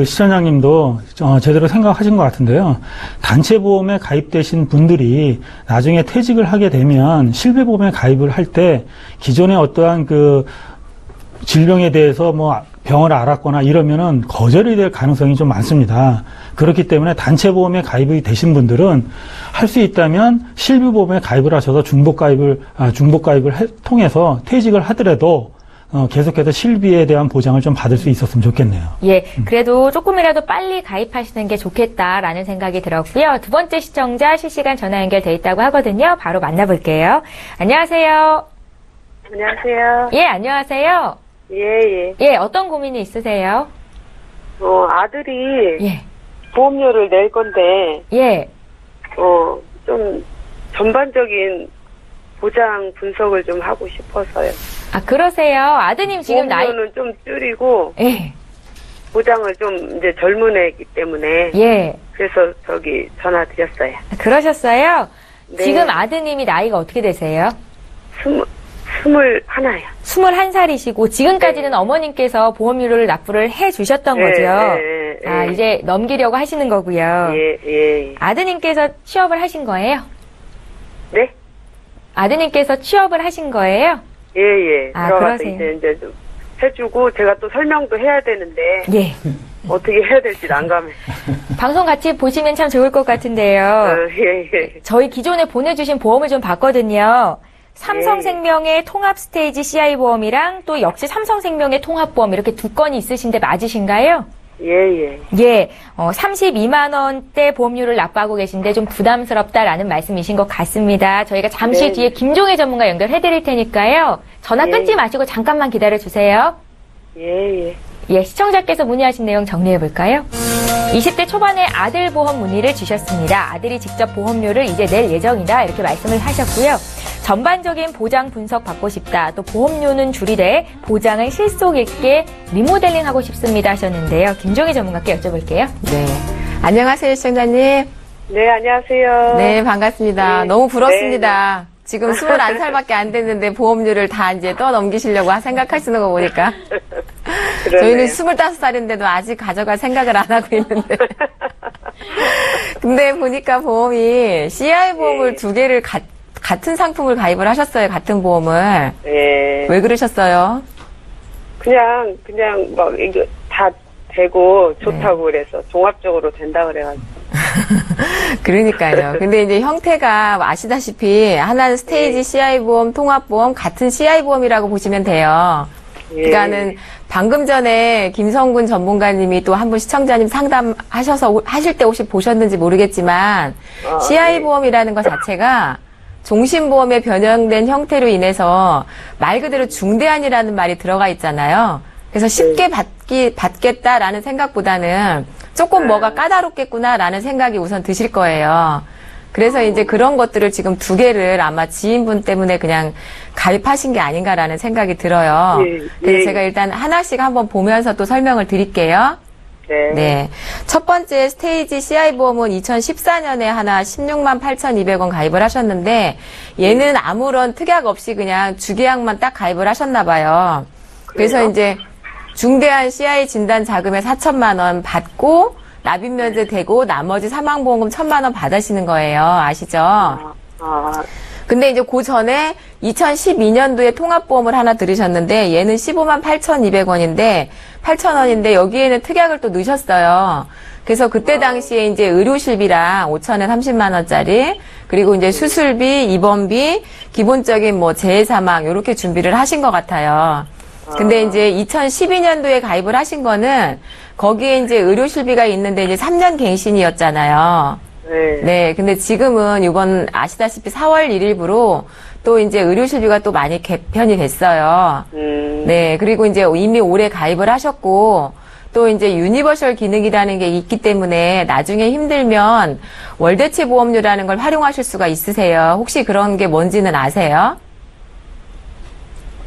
시청자님도 제대로 생각하신 것 같은데요. 단체 보험에 가입되신 분들이 나중에 퇴직을 하게 되면 실비보험에 가입을 할 때 기존의 어떠한 그 질병에 대해서 병을 앓았거나 이러면은 거절이 될 가능성이 좀 많습니다. 그렇기 때문에 단체 보험에 가입이 되신 분들은 할 수 있다면 실비보험에 가입을 하셔서 중복 가입을 통해서 퇴직을 하더라도 계속해서 실비에 대한 보장을 좀 받을 수 있었으면 좋겠네요. 예, 그래도 조금이라도 빨리 가입하시는 게 좋겠다라는 생각이 들었고요. 두 번째 시청자 실시간 전화 연결돼 있다고 하거든요. 바로 만나볼게요. 안녕하세요. 안녕하세요. 예, 안녕하세요. 예. 예, 어떤 고민이 있으세요? 아들이 예, 보험료를 낼 건데, 예, 좀 전반적인 보장 분석을 좀 하고 싶어서요. 아, 그러세요. 아드님 지금 나이, 보험료는 좀 줄이고, 예, 보장을 좀 이제 젊은 애기 때문에, 예, 그래서 전화 드렸어요. 그러셨어요? 네. 지금 아드님이 나이가 어떻게 되세요? 21이요. 21살이시고 지금까지는 네. 어머님께서 보험료를 납부를 해 주셨던 거죠. 아, 이제 넘기려고 하시는 거고요. 예. 아드님께서 취업을 하신 거예요? 네? 아드님께서 취업을 하신 거예요? 예. 아, 들어가서 그러세요? 이제 좀 해주고, 제가 또 설명도 해야 되는데, 예. 어떻게 해야 될지 난감해. 방송 같이 보시면 참 좋을 것 같은데요. 예. 저희 기존에 보내주신 보험을 좀 봤거든요. 삼성생명의 통합 스테이지 CI 보험이랑 또 역시 삼성생명의 통합보험 이렇게 두 건이 있으신데 맞으신가요? 예. 예, 32만 원대 보험료를 납부하고 계신데 좀 부담스럽다라는 말씀이신 것 같습니다. 저희가 잠시 네. 뒤에 김종혜 전문가 연결해 드릴 테니까요. 전화 예. 끊지 마시고 잠깐만 기다려 주세요. 예. 예, 시청자께서 문의하신 내용 정리해 볼까요? 20대 초반에 아들 보험 문의를 주셨습니다. 아들이 직접 보험료를 이제 낼 예정이다 이렇게 말씀을 하셨고요. 전반적인 보장 분석 받고 싶다. 또 보험료는 줄이되 보장을 실속 있게 리모델링하고 싶습니다 하셨는데요. 김종희 전문가께 여쭤볼게요. 네. 안녕하세요, 시청자님. 네, 안녕하세요. 네, 반갑습니다. 네. 너무 부럽습니다. 지금 21살밖에 안 됐는데 보험료를 다 이제 떠넘기시려고 생각하시는 거 보니까. 그러네요. 저희는 25살인데도 아직 가져갈 생각을 안 하고 있는데. 근데 보니까 보험이 CI 보험을 네. 두 개를 같은 상품을 가입을 하셨어요. 같은 보험을. 네. 왜 그러셨어요? 그냥 막 이거 다 되고 좋다고 그래서 종합적으로 된다 그래가지고. 그러니까요. 근데 이제 형태가 아시다시피 하나는 스테이지 네. CI 보험, 통합보험 같은 CI 보험이라고 보시면 돼요. 예. 그러니까는 방금 전에 김성군 전문가님이 또 한 분 시청자님 상담하셔서 하실 때 혹시 보셨는지 모르겠지만 CI 보험이라는 것 자체가 종신보험에 변형된 형태로 인해서 말 그대로 중대한이라는 말이 들어가 있잖아요. 그래서 쉽게 받겠다라는 생각보다는 조금 뭐가 까다롭겠구나라는 생각이 우선 드실 거예요. 그래서 이제 그런 것들을 지금 두 개를 아마 지인분 때문에 그냥 가입하신 게 아닌가라는 생각이 들어요. 그래서 제가 일단 하나씩 한번 보면서 또 설명을 드릴게요. 네. 첫 번째 스테이지 CI 보험은 2014년에 하나 16만 8,200원 가입을 하셨는데 얘는 아무런 특약 없이 그냥 주계약만 딱 가입을 하셨나 봐요. 그래서 이제 중대한 CI 진단 자금에 4천만 원 받고 납입 면제되고 나머지 사망보험금 1,000만 원 받으시는 거예요. 아시죠? 근데 이제 그 전에 2012년도에 통합보험을 하나 들으셨는데 얘는 15만 8,200원인데 8,000원인데 여기에는 특약을 또 넣으셨어요. 그래서 그때 당시에 이제 의료실비랑 5천에 30만 원짜리 그리고 이제 수술비, 입원비, 기본적인 뭐 재해사망 이렇게 준비를 하신 것 같아요. 근데 이제 2012년도에 가입을 하신 거는 거기에 이제 의료실비가 있는데 이제 3년 갱신이었잖아요. 네. 근데 지금은 이번 아시다시피 4월 1일부로 또 이제 의료실비가 또 많이 개편이 됐어요. 네. 그리고 이제 이미 올해 가입을 하셨고 또 이제 유니버셜 기능이라는 게 있기 때문에 나중에 힘들면 월대체 보험료라는 걸 활용하실 수가 있으세요. 혹시 그런 게 뭔지는 아세요?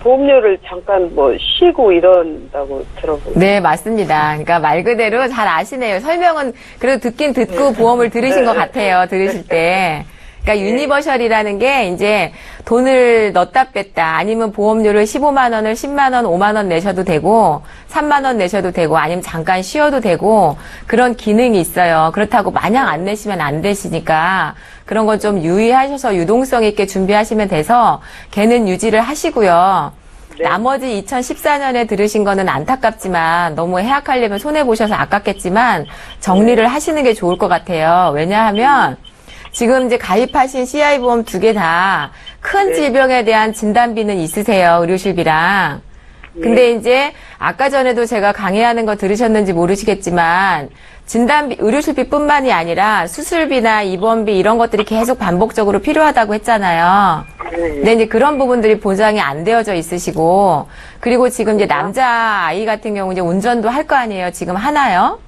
보험료를 잠깐 뭐 쉬고 이런다고 들어보고. 네, 맞습니다. 그러니까 말 그대로 잘 아시네요. 설명은 그래도 듣긴 듣고 보험을 들으신 것 같아요. 들으실 때. 그러니까 유니버셜이라는 게 이제 돈을 넣었다 뺐다 아니면 보험료를 15만 원을 10만 원, 5만 원 내셔도 되고 3만 원 내셔도 되고 아니면 잠깐 쉬어도 되고 그런 기능이 있어요. 그렇다고 마냥 안 내시면 안 되시니까 그런 건 좀 유의하셔서 유동성 있게 준비하시면 돼서 걔는 유지를 하시고요. 네. 나머지 2014년에 들으신 거는 안타깝지만 너무 해약하려면 손해보셔서 아깝겠지만 정리를 하시는 게 좋을 것 같아요. 왜냐하면 지금 이제 가입하신 CI보험 2개 다 큰 질병에 대한 진단비는 있으세요. 의료실비랑. 근데 이제 아까 전에도 제가 강의하는 거 들으셨는지 모르시겠지만 진단비, 의료실비뿐만이 아니라 수술비나 입원비 이런 것들이 계속 반복적으로 필요하다고 했잖아요. 근데 이제 그런 부분들이 보장이 안 되어져 있으시고 그리고 지금 이제 남자 아이 같은 경우 이제 운전도 할 거 아니에요. 지금 하나요?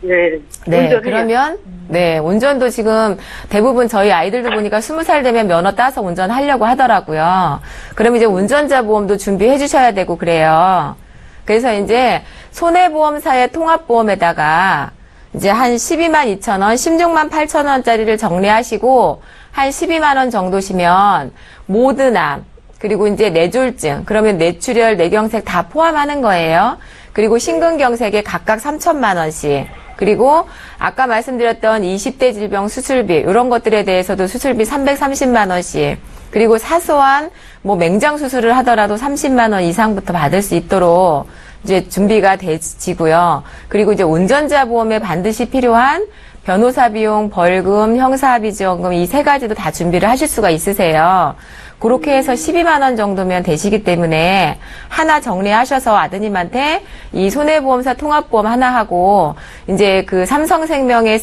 네. 네, 그러면, 네, 운전도 지금 대부분 저희 아이들도 보니까 20살 되면 면허 따서 운전하려고 하더라고요. 그럼 이제 운전자 보험도 준비해 주셔야 되고 그래요. 그래서 이제 손해보험사의 통합보험에다가 이제 한 12만 2천 원, 16만 8천 원짜리를 정리하시고 한 12만 원 정도시면 모드암, 그리고 이제 뇌졸중, 그러면 뇌출혈, 뇌경색 다 포함하는 거예요. 그리고 심근경색에 각각 3천만 원씩. 그리고 아까 말씀드렸던 20대 질병 수술비 이런 것들에 대해서도 수술비 330만 원씩. 그리고 사소한 뭐 맹장 수술을 하더라도 30만 원 이상부터 받을 수 있도록 이제 준비가 되지고요. 그리고 이제 운전자 보험에 반드시 필요한 변호사 비용, 벌금, 형사합의 지원금 이 세 가지도 다 준비를 하실 수가 있으세요. 그렇게 해서 12만 원 정도면 되시기 때문에 하나 정리하셔서 아드님한테 이 손해보험사 통합보험 하나 하고 이제 그 삼성생명의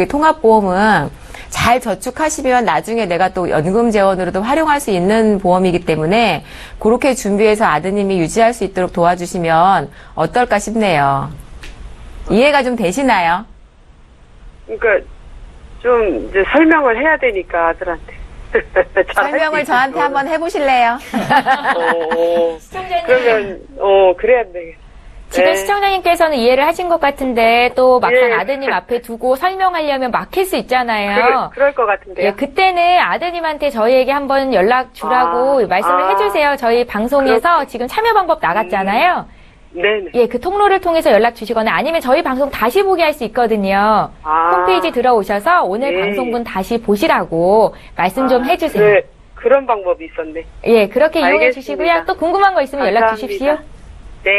통합보험은 잘 저축하시면 나중에 내가 또 연금 재원으로도 활용할 수 있는 보험이기 때문에 그렇게 준비해서 아드님이 유지할 수 있도록 도와주시면 어떨까 싶네요. 이해가 좀 되시나요? 그러니까 좀 이제 설명을 해야 되니까 아들한테. 설명을 저한테 한번 해보실래요? 시청자님. 그러면 그래야 되겠다. 지금 네. 시청자님께서는 이해를 하신 것 같은데 또 막상 네. 아드님 앞에 두고 설명하려면 막힐 수 있잖아요. 그럴 것 같은데요. 예, 그때는 아드님한테 저희에게 한번 연락 주라고 말씀을 해주세요. 저희 방송에서 지금 참여 방법 나갔잖아요. 네네. 예, 그 통로를 통해서 연락 주시거나 아니면 저희 방송 다시 보게 할 수 있거든요. 홈페이지 들어오셔서 오늘 네. 방송분 다시 보시라고 말씀 좀 해주세요. 네, 그런 방법이 있었네. 예, 그렇게 이용해 알겠습니다. 주시고요. 또 궁금한 거 있으면 연락 감사합니다. 주십시오. 네.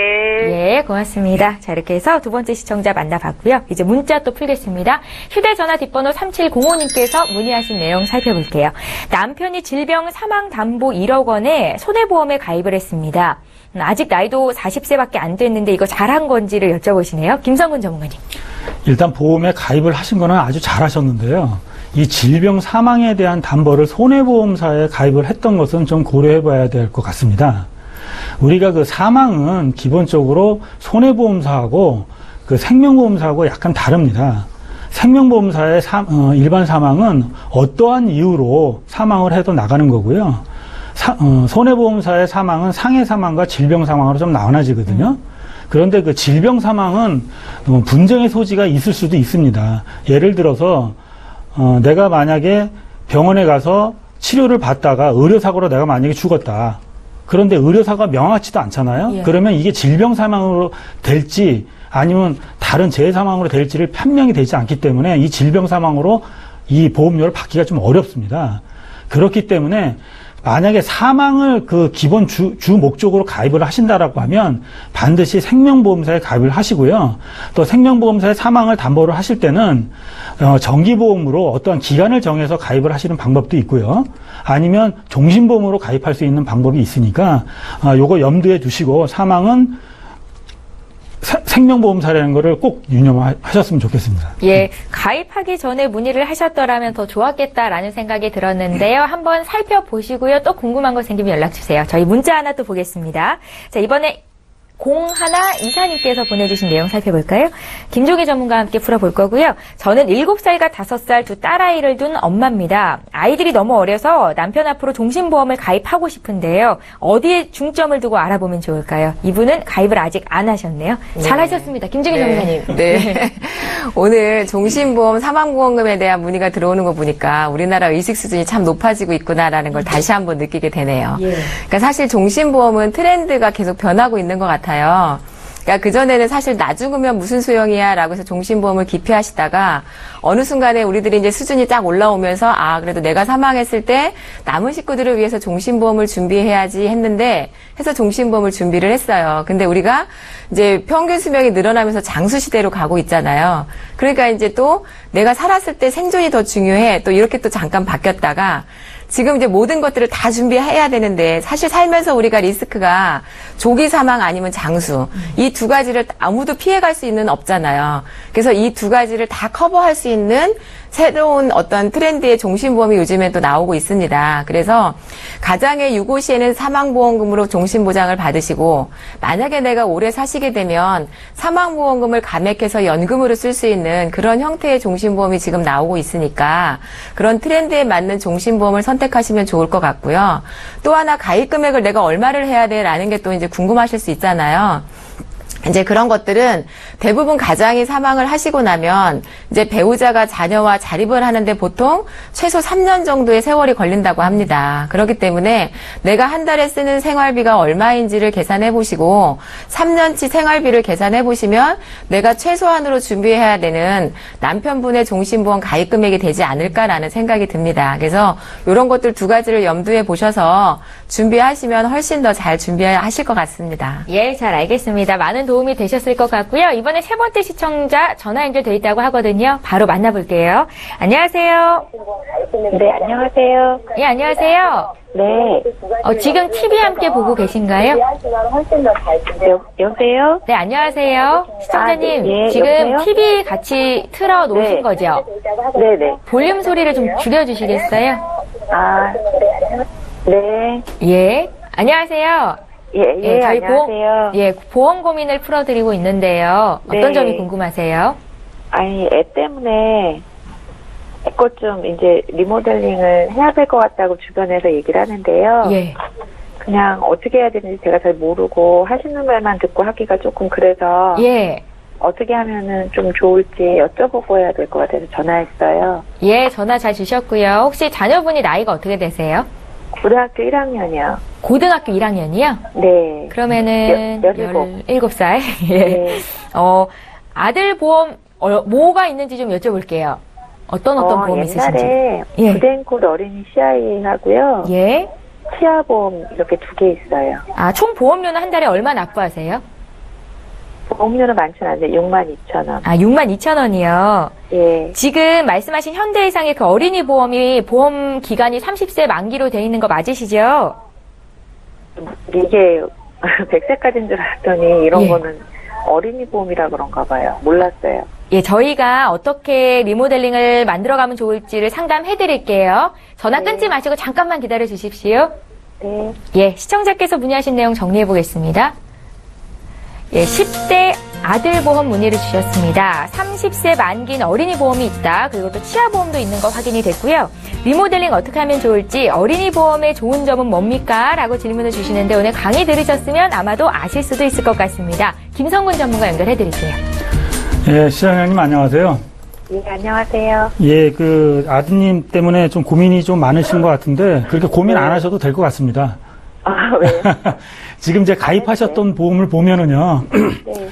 예, 고맙습니다. 자, 이렇게 해서 두 번째 시청자 만나봤고요. 이제 문자 또 풀겠습니다. 휴대전화 뒷번호 3705님께서 문의하신 내용 살펴볼게요. 남편이 질병 사망 담보 1억 원에 손해보험에 가입을 했습니다. 아직 나이도 40세밖에 안 됐는데 이거 잘한 건지를 여쭤보시네요. 김성근 전문가님. 일단 보험에 가입을 하신 거는 아주 잘하셨는데요. 이 질병 사망에 대한 담보를 손해보험사에 가입을 했던 것은 좀 고려해 봐야 될 것 같습니다. 우리가 그 사망은 기본적으로 손해보험사하고 그 생명보험사하고 약간 다릅니다. 생명보험사의 일반 사망은 어떠한 이유로 사망을 해도 나가는 거고요. 손해보험사의 사망은 상해 사망과 질병 사망으로 좀 나눠지거든요. 그런데 그 질병 사망은 분쟁의 소지가 있을 수도 있습니다. 예를 들어서 내가 만약에 병원에 가서 치료를 받다가 의료사고로 내가 만약에 죽었다. 그런데 의료사고가 명확하지도 않잖아요. 예. 그러면 이게 질병 사망으로 될지 아니면 다른 재해 사망으로 될지를 판명이 되지 않기 때문에 이 질병 사망으로 이 보험료를 받기가 좀 어렵습니다. 그렇기 때문에 만약에 사망을 그 기본 주 목적으로 가입을 하신다라고 하면 반드시 생명보험사에 가입을 하시고요. 또 생명보험사에 사망을 담보를 하실 때는 정기보험으로 어떠한 기간을 정해서 가입을 하시는 방법도 있고요. 아니면 종신보험으로 가입할 수 있는 방법이 있으니까 요거 염두에 두시고 사망은 생명보험사라는 거를 꼭 유념하셨으면 좋겠습니다. 예, 가입하기 전에 문의를 하셨더라면 더 좋았겠다라는 생각이 들었는데요. 한번 살펴보시고요. 또 궁금한 거 생기면 연락 주세요. 저희 문자 하나 또 보겠습니다. 자, 이번에 0124님께서 보내주신 내용 살펴볼까요? 김종희 전문가와 함께 풀어볼 거고요. 저는 7살과 5살 두 딸아이를 둔 엄마입니다. 아이들이 너무 어려서 남편 앞으로 종신보험을 가입하고 싶은데요. 어디에 중점을 두고 알아보면 좋을까요? 이분은 가입을 아직 안 하셨네요. 네. 잘하셨습니다. 김종희 전문가님. 네. 오늘 종신보험 사망보험금에 대한 문의가 들어오는 거 보니까 우리나라 의식 수준이 참 높아지고 있구나라는 걸 다시 한번 느끼게 되네요. 예. 그러니까 사실 종신보험은 트렌드가 계속 변하고 있는 것 같아요. 그러니까 그러니까 그전에는 사실 나 죽으면 무슨 소용이야 라고 해서 종신보험을 기피하시다가 어느 순간에 우리들이 이제 수준이 쫙 올라오면서 아, 그래도 내가 사망했을 때 남은 식구들을 위해서 종신보험을 준비해야지 했는데 해서 종신보험을 준비를 했어요. 근데 우리가 이제 평균 수명이 늘어나면서 장수시대로 가고 있잖아요. 그러니까 이제 또 내가 살았을 때 생존이 더 중요해. 또 이렇게 또 잠깐 바뀌었다가 지금 이제 모든 것들을 다 준비해야 되는데 사실 살면서 우리가 리스크가 조기 사망 아니면 장수 이 두 가지를 아무도 피해갈 수 있는 없잖아요. 그래서 이 두 가지를 다 커버할 수 있는 새로운 어떤 트렌드의 종신보험이 요즘에 또 나오고 있습니다. 그래서 가장의 유고 시에는 사망보험금으로 종신보장을 받으시고 만약에 내가 오래 사시게 되면 사망보험금을 감액해서 연금으로 쓸 수 있는 그런 형태의 종신보험이 지금 나오고 있으니까 그런 트렌드에 맞는 종신보험을 선택하시면 좋을 것 같고요. 또 하나 가입 금액을 내가 얼마를 해야 돼라는 게 또 이제 궁금하실 수 있잖아요. 이제 그런 것들은 대부분 가장이 사망을 하시고 나면 이제 배우자가 자녀와 자립을 하는데 보통 최소 3년 정도의 세월이 걸린다고 합니다. 그렇기 때문에 내가 한 달에 쓰는 생활비가 얼마인지를 계산해 보시고 3년치 생활비를 계산해 보시면 내가 최소한으로 준비해야 되는 남편분의 종신보험 가입 금액이 되지 않을까라는 생각이 듭니다. 그래서 이런 것들 두 가지를 염두에 보셔서 준비하시면 훨씬 더 잘 준비하실 것 같습니다. 예, 잘 알겠습니다. 많은 도움이 되셨을 것 같고요. 이번에 세 번째 시청자 전화 연결돼 있다고 하거든요. 바로 만나볼게요. 안녕하세요. 네, 안녕하세요. 예, 안녕하세요. 네. 지금 TV 함께 보고 계신가요? 여보세요? 네, 안녕하세요. 시청자님, 예, 지금 여보세요? TV 같이 틀어 놓으신 네. 거죠? 네네. 볼륨 소리를 좀 줄여주시겠어요? 아, 네. 예. 안녕하세요. 예, 저희 안녕하세요. 보험 고민을 풀어드리고 있는데요. 어떤 네. 점이 궁금하세요? 아니, 애 때문에 애 것 좀 이제 리모델링을 해야 될 것 같다고 주변에서 얘기를 하는데요. 예. 그냥 어떻게 해야 되는지 제가 잘 모르고 하시는 말만 듣고 하기가 조금 그래서 예. 어떻게 하면은 좀 좋을지 여쭤보고 해야 될 것 같아서 전화했어요. 예, 전화 잘 주셨고요. 혹시 자녀분이 나이가 어떻게 되세요? 고등학교 1학년이요. 고등학교 1학년이요? 네. 그러면은 17살. 예. 네. 아들 보험 뭐가 있는지 좀 여쭤볼게요. 어떤 보험이 있으신지. 옛날에 예. 부den꽃 어린이 CI 하고요. 예. 치아보험 이렇게 두 개 있어요. 아, 총 보험료는 한 달에 얼마 납부하세요? 보험료는 많지는 않은데 62,000원. 아, 62,000원이요. 예. 지금 말씀하신 현대해상의 그 어린이 보험이 보험 기간이 30세 만기로 돼 있는 거 맞으시죠? 이게 100세까지인 줄 알았더니 이런 예. 거는 어린이 보험이라 그런가 봐요. 몰랐어요. 예, 저희가 어떻게 리모델링을 만들어가면 좋을지를 상담해 드릴게요. 전화 끊지 마시고 잠깐만 기다려 주십시오. 네. 예, 시청자께서 문의하신 내용 정리해 보겠습니다. 예, 10대 아들 보험 문의를 주셨습니다. 30세 만기인 어린이 보험이 있다. 그리고 또 치아 보험도 있는 거 확인이 됐고요. 리모델링 어떻게 하면 좋을지 어린이 보험의 좋은 점은 뭡니까? 라고 질문을 주시는데 오늘 강의 들으셨으면 아마도 아실 수도 있을 것 같습니다. 김성근 전문가 연결해 드릴게요. 예, 시장님 안녕하세요. 예, 안녕하세요. 예, 그 아드님 때문에 좀 고민이 좀 많으신 것 같은데 그렇게 고민 안 하셔도 될 것 같습니다. 아, 왜요? 지금 이제 가입하셨던 보험을 보면은요. 네.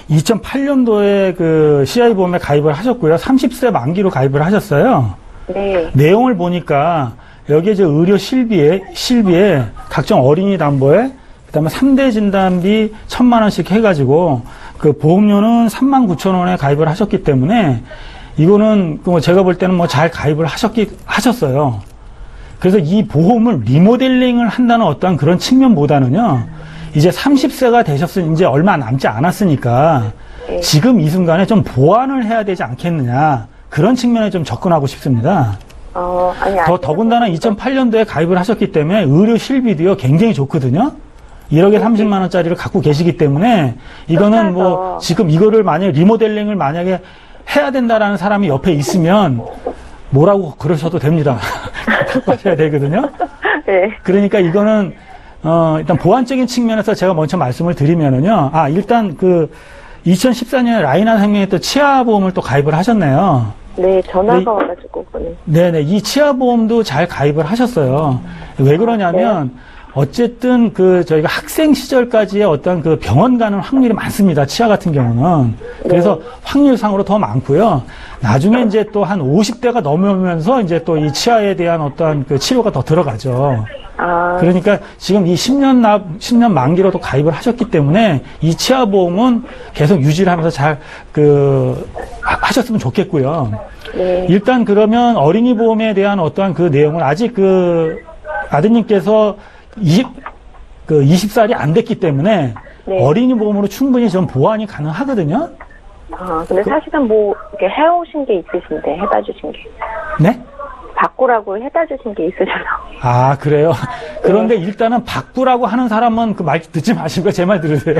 2008년도에 그 CI 보험에 가입을 하셨고요. 30세 만기로 가입을 하셨어요. 네. 내용을 보니까 여기에 이제 의료 실비에 각종 어린이 담보에 그다음에 3대 진단비 1,000만 원씩 해가지고 그 보험료는 39,000원에 가입을 하셨기 때문에 이거는 뭐 제가 볼 때는 뭐 잘 가입을 하셨어요. 그래서 이 보험을 리모델링을 한다는 어떠한 그런 측면보다는요, 이제 30세가 되셨으니 이제 얼마 남지 않았으니까 네. 지금 이 순간에 좀 보완을 해야 되지 않겠느냐 그런 측면에 좀 접근하고 싶습니다. 아니, 더군다나 2008년도에 가입을 하셨기 때문에 의료 실비도요 굉장히 좋거든요. 1억에 30만 원짜리를 갖고 계시기 때문에 이거는 뭐 지금 이거를 만약에 리모델링을 만약에 해야 된다라는 사람이 옆에 있으면 뭐라고 그러셔도 됩니다. 갖고 하셔야 되거든요. 네. 그러니까 이거는 일단 보완적인 측면에서 제가 먼저 말씀을 드리면은요. 일단 그 2014년에 라이나 생명에 또 치아보험을 또 가입을 하셨네요. 네, 전화가 와가지고. 네네. 이 치아보험도 잘 가입을 하셨어요. 왜 그러냐면 어쨌든 저희가 학생 시절까지의 어떤 그 병원 가는 확률이 많습니다. 치아 같은 경우는. 그래서 확률상으로 더 많고요. 나중에 이제 또 한 50대가 넘으면서 이제 또 이 치아에 대한 어떤 그 치료가 더 들어가죠. 그러니까 지금 이 10년 만기로도 가입을 하셨기 때문에 이 치아보험은 계속 유지를 하면서 잘 하셨으면 좋겠고요. 네. 일단 그러면 어린이 보험에 대한 어떠한 그 내용을 아직 아드님께서 20살이 안 됐기 때문에 네. 어린이 보험으로 충분히 좀 보완이 가능하거든요. 근데 사실은 뭐, 이렇게 해오신 게 있으신데, 해다 주신 게. 네? 바꾸라고 해다 주신 게 있으셔서. 아, 그래요? 그런데 일단은 바꾸라고 하는 사람은 그 말 듣지 마시고 제 말 들으세요.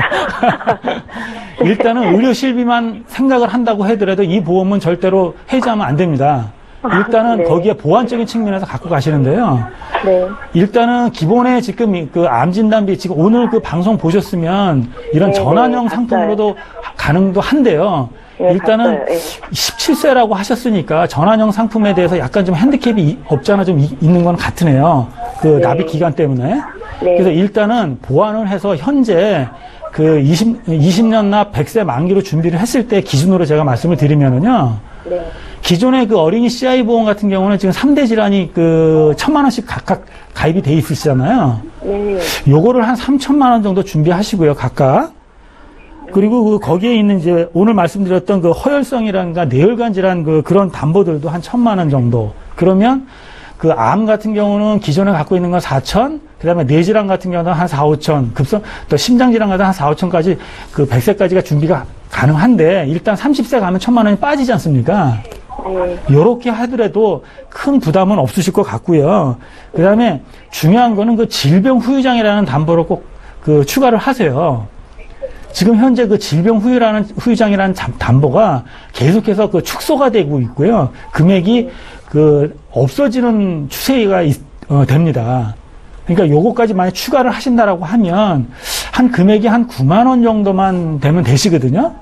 일단은 의료 실비만 생각을 한다고 하더라도 이 보험은 절대로 해지하면 안 됩니다. 일단은 네. 거기에 보완적인 측면에서 갖고 가시는데요. 네. 일단은 기본에 지금 그 암 진단비 지금 오늘 그 방송 보셨으면 이런 네, 전환형 네, 상품으로도 가능도 한데요. 네, 일단은 봤어요. 네. 17세라고 하셨으니까 전환형 상품에 대해서 약간 좀 핸디캡이 없잖아 좀 있는 건 같으네요. 그 네. 납입 기간 때문에. 네. 그래서 일단은 보완을 해서 현재 그 20년 납 100세 만기로 준비를 했을 때 기준으로 제가 말씀을 드리면은요. 네. 기존의 그 어린이 CI 보험 같은 경우는 지금 3대 질환이 1,000만 원씩 각각 가입이 돼 있으시잖아요. 네. 요거를 한 3,000만 원 정도 준비하시고요, 각각. 그리고 거기에 있는 이제 오늘 말씀드렸던 그 허혈성이라든가 뇌혈관 질환 그런 담보들도 한 1,000만 원 정도. 그러면 그 암 같은 경우는 기존에 갖고 있는 건 4,000, 그 다음에 뇌질환 같은 경우는 한 4, 5천, 또 심장질환 같은 한 4, 5천까지 100세까지가 준비가 가능한데 일단 30세 가면 1,000만 원이 빠지지 않습니까? 요렇게 하더라도 큰 부담은 없으실 것 같고요. 그 다음에 중요한 거는 그 질병 후유장이라는 담보를 꼭 추가를 하세요. 지금 현재 그 질병 후유장이라는 담보가 계속해서 축소가 되고 있고요. 금액이 없어지는 추세가 됩니다. 그러니까 요거까지 만약 추가를 하신다라고 하면 한 금액이 한 9만 원 정도만 되면 되시거든요.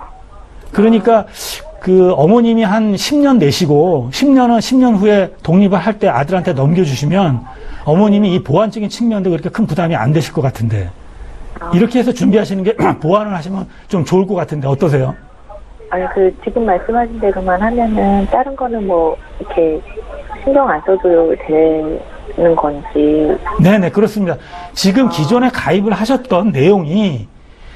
그러니까 어머님이 한 10년 내시고 10년 후에 독립을 할 때 아들한테 넘겨주시면 어머님이 이 보완적인 측면도 그렇게 큰 부담이 안 되실 것 같은데 이렇게 해서 준비하시는 게 보완을 하시면 좀 좋을 것 같은데 어떠세요? 아니, 지금 말씀하신 대로만 하면은 다른 거는 뭐 이렇게 신경 안 써도 되는 건지. 네네, 그렇습니다. 지금 기존에 가입을 하셨던 내용이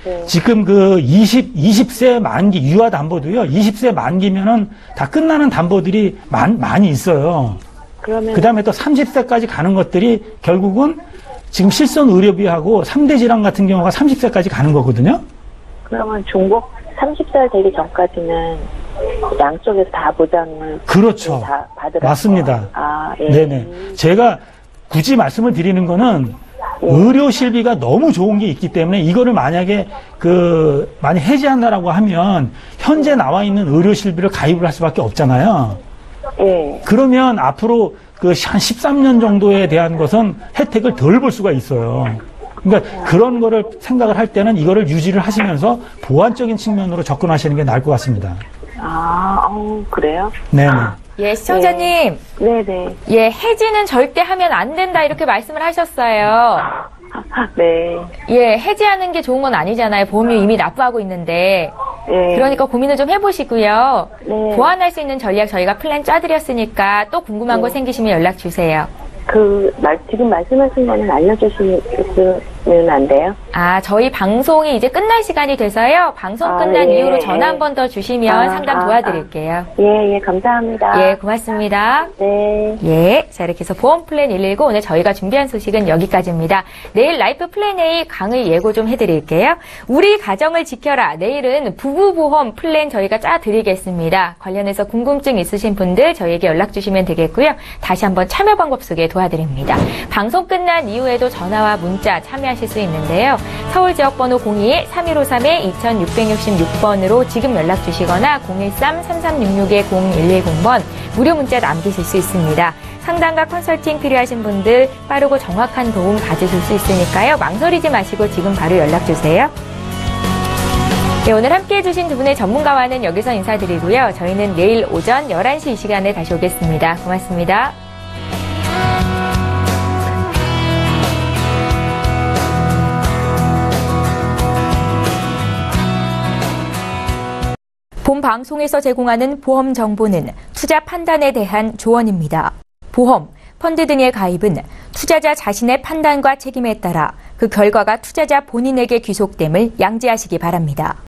네. 지금 20세 만기 유아 담보도요. 20세 만기면은 다 끝나는 담보들이 많이 있어요. 그러면 그 다음에 또 30세까지 가는 것들이 결국은 지금 실손 의료비하고 3대 질환 같은 경우가 30세까지 가는 거거든요. 그러면 중복 30살 되기 전까지는 양쪽에서 다 보장을 그렇죠. 다 받으라고. 맞습니다. 예. 네네. 제가 굳이 말씀을 드리는 거는 의료 실비가 너무 좋은 게 있기 때문에 이거를 만약에 많이 해지한다라고 하면 현재 나와 있는 의료 실비를 가입을 할 수밖에 없잖아요. 예. 그러면 앞으로 한 13년 정도에 대한 것은 혜택을 덜 볼 수가 있어요. 그러니까 그런 거를 생각을 할 때는 이거를 유지를 하시면서 보완적인 측면으로 접근하시는 게 나을 것 같습니다. 그래요? 네네. 예, 시청자님. 네네. 예, 해지는 절대 하면 안 된다 이렇게 말씀을 하셨어요. 네. 예, 해지하는 게 좋은 건 아니잖아요. 보험료 이미 납부하고 있는데. 네. 그러니까 고민을 좀 해보시고요. 네. 보완할 수 있는 전략 저희가 플랜 짜드렸으니까 또 궁금한 거 생기시면 연락 주세요. 지금 말씀하신 거는 알려주시면 안 돼요? 저희 방송이 이제 끝날 시간이 돼서요. 방송 끝난 예. 이후로 전화 한 번 더 주시면 상담 도와드릴게요. 예, 감사합니다. 예, 고맙습니다. 네. 예, 자 이렇게 해서 보험 플랜 119 오늘 저희가 준비한 소식은 여기까지입니다. 내일 라이프 플랜 A 강의 예고 좀 해드릴게요. 우리 가정을 지켜라. 내일은 부부보험 플랜 저희가 짜드리겠습니다. 관련해서 궁금증 있으신 분들 저희에게 연락 주시면 되겠고요. 다시 한번 참여 방법 소개 도와드립니다. 방송 끝난 이후에도 전화와 문자 참여하실 수 있는데요. 서울 지역번호 02-3153-2666번으로 지금 연락 주시거나 013-3366-0110번 무료 문자 남기실 수 있습니다. 상담과 컨설팅 필요하신 분들 빠르고 정확한 도움 받으실 수 있으니까요. 망설이지 마시고 지금 바로 연락 주세요. 네, 오늘 함께해 주신 두 분의 전문가와는 여기서 인사드리고요. 저희는 내일 오전 11시 이 시간에 다시 오겠습니다. 고맙습니다. 본 방송에서 제공하는 보험 정보는 투자 판단에 대한 조언입니다. 보험, 펀드 등의 가입은 투자자 자신의 판단과 책임에 따라 그 결과가 투자자 본인에게 귀속됨을 양지하시기 바랍니다.